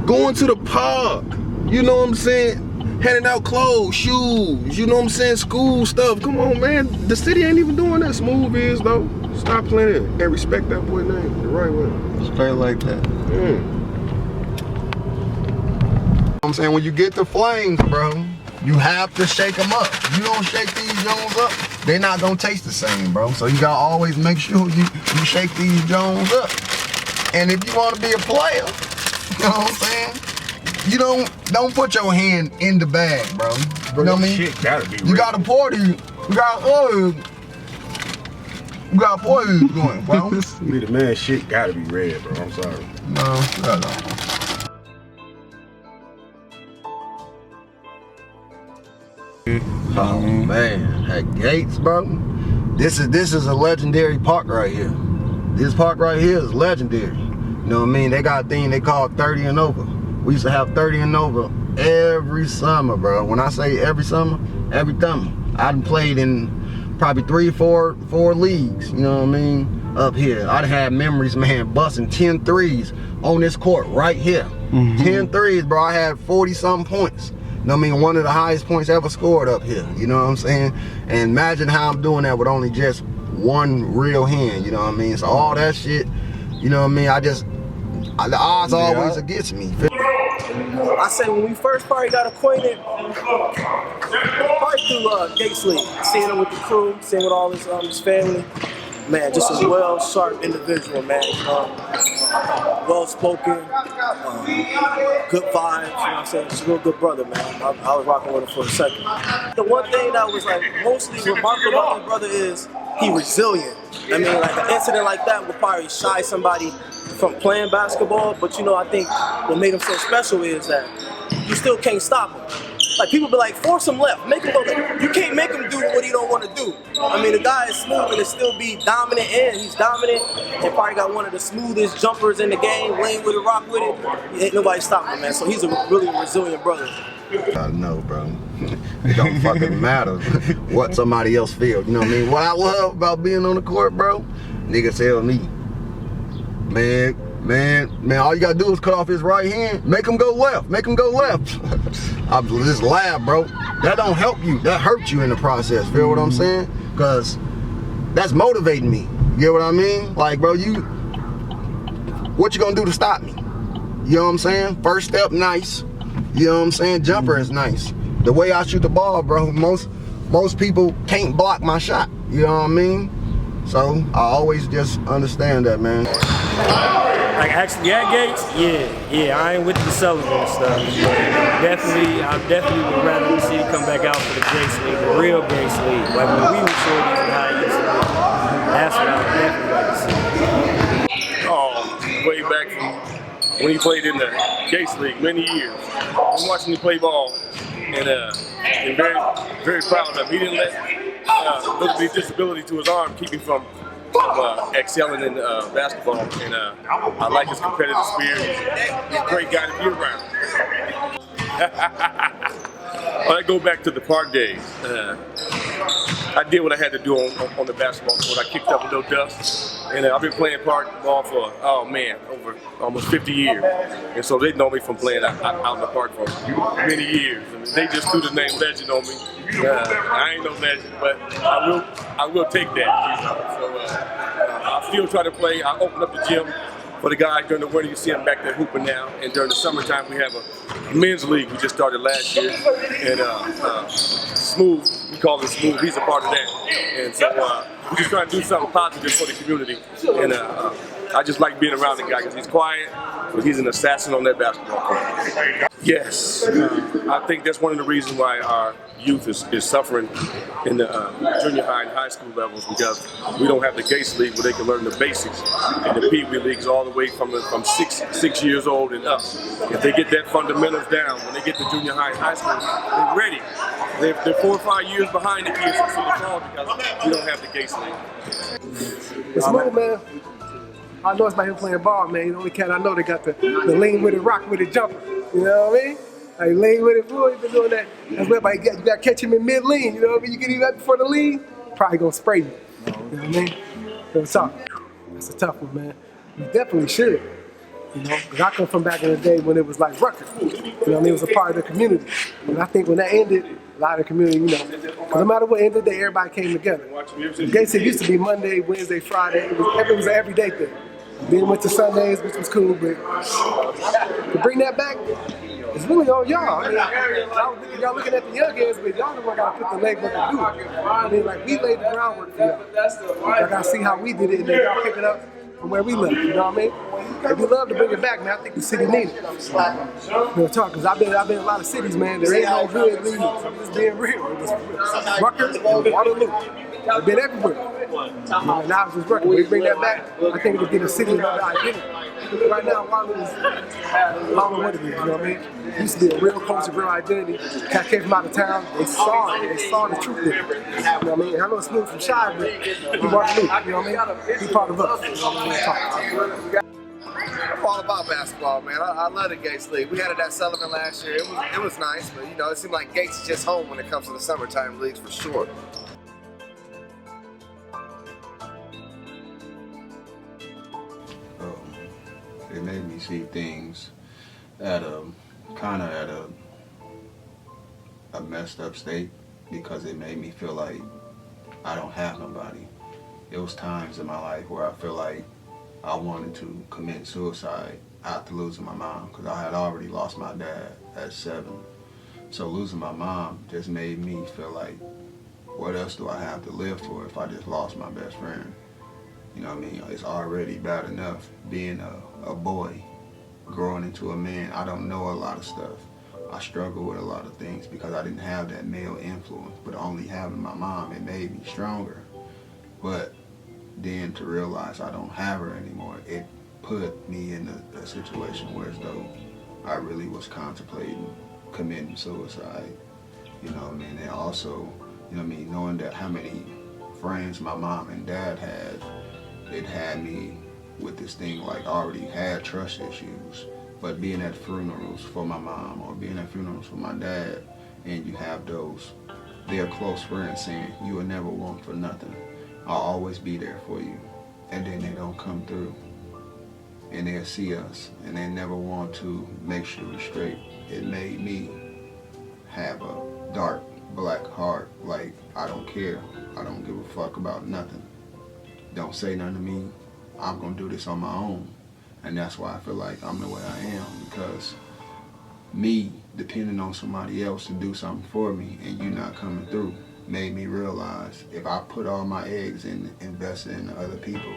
going to the park. You know what I'm saying? Handing out clothes, shoes. You know what I'm saying? School stuff. Come on, man. The city ain't even doing that. Smooth is though. Stop playing it and respect that boy's name the right way. Straight like that. I'm saying, when you get the flames, bro, you have to shake them up. You don't shake these Jones up, they're not gonna taste the same, bro. So you gotta always make sure you shake these Jones up. And if you wanna be a player, you know what I'm saying? You don't put your hand in the bag, bro. You know what I mean? Shit gotta be you gotta pour the, you gotta order. You got boys going, bro. Be the man shit gotta be red, bro. I'm sorry. No. Oh man, at Gates, bro. This is a legendary park right here. This park right here is legendary. You know what I mean? They got a thing they call 30 and over. We used to have 30 and over every summer, bro. When I say every summer, every summer. I done played in probably 3, 4 leagues, you know what I mean? Up here. I'd had memories, man, busting 10 threes on this court right here. 10 threes, bro. I had 40-something points. You know what I mean? One of the highest points ever scored up here. You know what I'm saying? And imagine how I'm doing that with only just one real hand. You know what I mean? So all that shit, you know what I mean? The odds always against me. I say when we first probably got acquainted, probably through Gates League, seeing him with the crew, seeing with all his family. Man, just a well, sharp individual, man. Well spoken, good vibes. You know what I'm saying? Just a real good brother, man. I was rocking with him for a second. The one thing that was like mostly remarkable about my brother is he resilient. I mean, like an incident like that would probably shy somebody from playing basketball, but you know, I think what made him so special is that you still can't stop him. Like people be like, force him left, make him go left. You can't make him do what he don't want to do. I mean, the guy is smooth and still be dominant, and he's dominant and probably got one of the smoothest jumpers in the game, lane with it, rock with it. Ain't nobody stopping him, man. So he's a really resilient brother. I know, bro. It don't fucking matter what somebody else feels. You know what I mean? What I love about being on the court, bro, niggas tell me, man, all you gotta do is cut off his right hand, make him go left, I'm just laugh, bro. That don't help you, that hurts you in the process, feel what I'm saying? Cause that's motivating me, you get what I mean? Like, bro, what you gonna do to stop me? You know what I'm saying? First step, nice. You know what I'm saying? Jumper is nice. The way I shoot the ball, bro, most people can't block my shot, you know what I mean? So I always just understand that, man. Like actually at Gates, yeah, I ain't with the Sullivan and stuff. But I definitely would rather see it come back out for the Gates League, the real Gates League. Like when we were shorties and how it used to be. That's what I would definitely like to see. Oh, way back from when he played in the Gates League many years. I'm watching him play ball and very, very proud of him. He didn't let look at his disability to his arm keep him from excelling in basketball, and I like his competitive spirit. He's a great guy to be around. Well, I go back to the park days. I did what I had to do on the basketball court. I kicked up with no dust, and I've been playing park ball for, over almost 50 years. And so they know me from playing out in the park for many years. And they just threw the name legend on me. I ain't no legend, but I will take that. You know? So I still try to play. I open up the gym for the guys during the winter. You see them back there hooping now. And during the summertime, we have a men's league we just started last year. And Smooth, we call him Smooth. He's a part of that. And so we're just trying to do something positive for the community. And I just like being around the guy because he's quiet, but he's an assassin on that basketball court. Yes, I think that's one of the reasons why our youth is suffering in the junior high and high school levels, because we don't have the Gates League where they can learn the basics, and the Pee Wee leagues all the way from 6 years old and up. If they get that fundamentals down, when they get to junior high and high school, they're ready. They're 4 or 5 years behind the kids in Cedar Falls because we don't have the Gates League. It's Smooth, man. I know it's about him playing ball, man. He's the only cat I know that got the lean with it, rock with it jumper. You know what I mean? Like lean with it, boy, you been doing that. That's where you got to catch him in mid-lean, you know what I mean? You get him up before the lean, probably gonna spray you. You know what I mean? So it's tough. That's a tough one, man. You definitely should. You know, because I come from back in the day when it was like Rucker. You know what I mean? It was a part of the community. And I think when that ended, a lot of the community, you know, no matter what ended the day, everybody came together. Gates, it used to be Monday, Wednesday, Friday. It was an everyday thing. Then went to Sundays, which was cool, but to bring that back, it's really on y'all. I mean, y'all looking at the young kids, but y'all the one got to put the legwork to do it. I mean, like, we laid the groundwork for y'all. Y'all got to see how we did it, and then y'all pick it up from where we left, you know what I mean? If you love to bring it back, man, I think the city needs it. Real talk, because I've been in a lot of cities, man. There ain't no good leagues. I'm just being real. It's Rucker and Waterloo. They've been everywhere. And now it's just working. We bring that back, I think it'll give the city another identity. Right now, Waterloo is, I don't know what it is, you know what I mean? It used to be a real culture, real identity. Cat came from out of town, they saw it, they saw the truth in it. You know what I mean? I know it's Smooth from Shy, but he Waterloo, you know what I mean? He part of us, you know what I mean? I'm all about basketball, man. I love the Gates League. We had it at Sullivan last year. It was nice, but you know, it seemed like Gates is just home when it comes to the summertime leagues for sure. It made me see things at a kind of at a messed up state, because it made me feel like I don't have nobody. It was times in my life where I feel like I wanted to commit suicide after losing my mom, because I had already lost my dad at 7. So losing my mom just made me feel like, what else do I have to live for if I just lost my best friend? You know what I mean? It's already bad enough being a boy, growing into a man. I don't know a lot of stuff. I struggle with a lot of things because I didn't have that male influence, but only having my mom, it made me stronger. But then to realize I don't have her anymore, it put me in a situation where as though I really was contemplating committing suicide. You know what I mean? And also, you know what I mean, knowing that how many friends my mom and dad had, it had me with this thing like I already had trust issues. But being at funerals for my mom or being at funerals for my dad, and you have those, their close friends saying, you will never want for nothing. I'll always be there for you. And then they don't come through. And they'll see us and they never want to make sure we're straight. It made me have a dark black heart. Like, I don't care. I don't give a fuck about nothing. Don't say nothing to me. I'm gonna do this on my own. And that's why I feel like I'm the way I am, because me depending on somebody else to do something for me and you not coming through made me realize if I put all my eggs in invested in other people,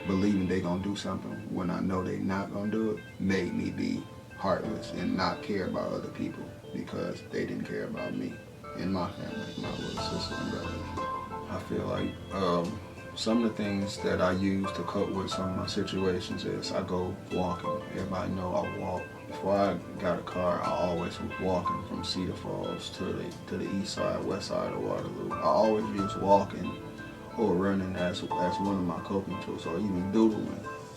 believing they gonna do something when I know they not gonna do it, made me be heartless and not care about other people because they didn't care about me and my family, my little sister and brothers. I feel like some of the things that I use to cope with some of my situations is I go walking. Everybody know I walk. Before I got a car, I always was walking from Cedar Falls to the east side, west side of Waterloo. I always use walking or running as one of my coping tools, or even doodling.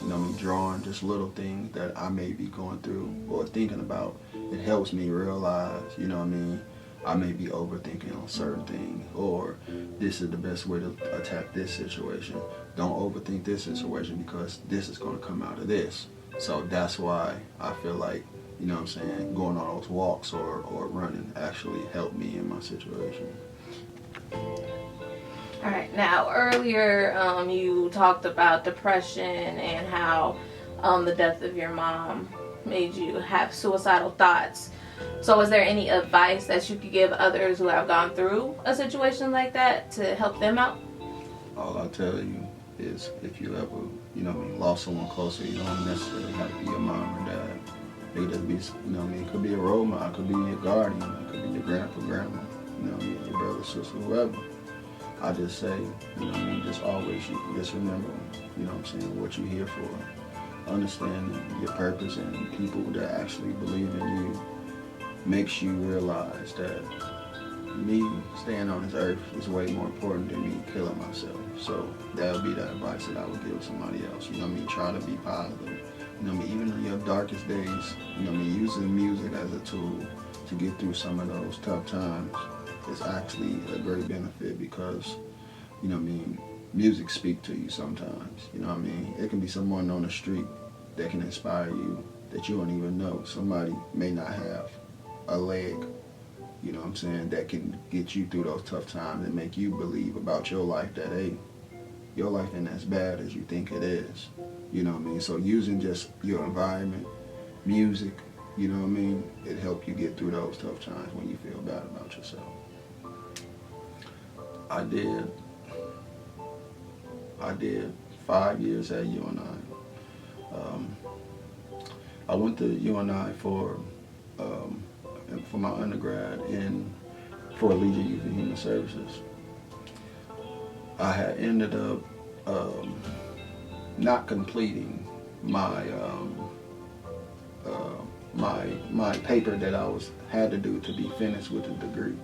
You know what I mean, drawing just little things that I may be going through or thinking about. It helps me realize, you know what I mean, I may be overthinking on certain things, or this is the best way to attack this situation. Don't overthink this situation because this is going to come out of this. So that's why I feel like, you know what I'm saying, going on those walks or running actually helped me in my situation. All right, now earlier you talked about depression and how the death of your mom made you have suicidal thoughts. So is there any advice that you could give others who have gone through a situation like that to help them out? All I tell you is if you ever, you know what I mean, lost someone closer, you don't necessarily have to be your mom or dad. It could just be, you know what I mean, it could be a role model, it could be your guardian, it could be your grandpa, grandma, you know what I mean, your brother, sister, whoever. I just say, you know what I mean, just always, just remember, you know what I'm saying, what you're here for. Understanding your purpose and people that actually believe in you makes you realize that me staying on this earth is way more important than me killing myself. So that would be the advice that I would give somebody else. You know what I mean? Try to be positive. You know what I mean? Even in your darkest days, you know what I mean? Using music as a tool to get through some of those tough times is actually a great benefit because, you know what I mean? Music speaks to you sometimes. You know what I mean? It can be someone on the street that can inspire you that you don't even know. Somebody may not have a leg, you know what I'm saying, that can get you through those tough times and make you believe about your life that, hey, your life ain't as bad as you think it is. You know what I mean? So using just your environment, music, you know what I mean, it helps you get through those tough times when you feel bad about yourself. I did 5 years at UNI. I went to UNI for my undergrad and for Legion Youth and Human Services. I had ended up not completing my my paper that I had to do to be finished with the degree.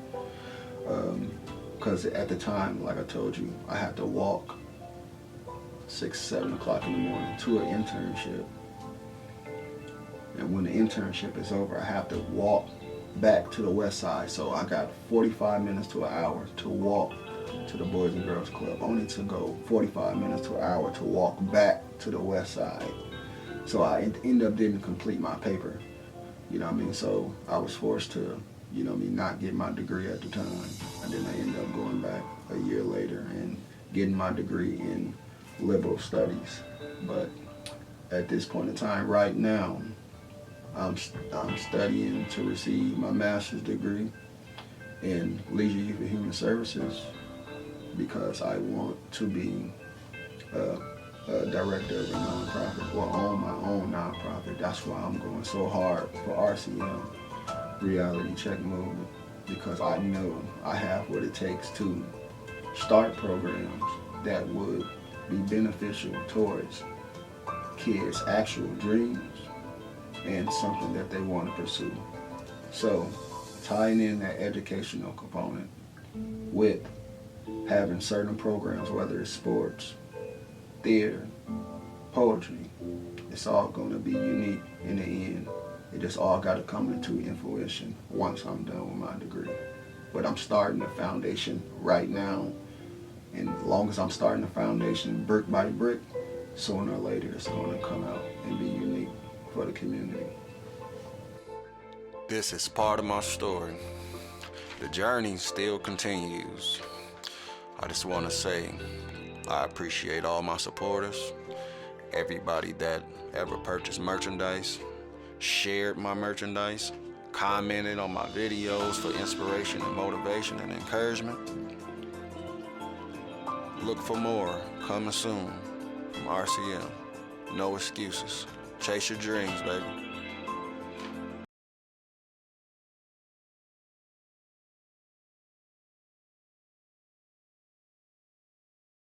Because at the time, like I told you, I had to walk 6, 7 o'clock in the morning to an internship. And when the internship is over, I have to walk back to the west side. So I got 45 minutes to an hour to walk to the Boys and Girls Club, only to go 45 minutes to an hour to walk back to the west side. So I ended up didn't complete my paper, you know what I mean? So I was forced to, you know what I mean, not get my degree at the time. And then I ended up going back a year later and getting my degree in liberal studies. But at this point in time, right now, I'm studying to receive my master's degree in leisure youth and human services because I want to be a director of a nonprofit or own my own nonprofit. That's why I'm going so hard for RCM, Reality Check Movement, because I know I have what it takes to start programs that would be beneficial towards kids' actual dreams and something that they want to pursue. So tying in that educational component with having certain programs, whether it's sports, theater, poetry, it's all going to be unique in the end. It just all got to come into fruition once I'm done with my degree. But I'm starting the foundation right now, and as long as I'm starting the foundation brick by brick, sooner or later it's going to come out and be unique for the community. This is part of my story. The journey still continues. I just want to say I appreciate all my supporters, everybody that ever purchased merchandise, shared my merchandise, commented on my videos for inspiration and motivation and encouragement. Look for more coming soon from RCM. No excuses. Chase your dreams, baby.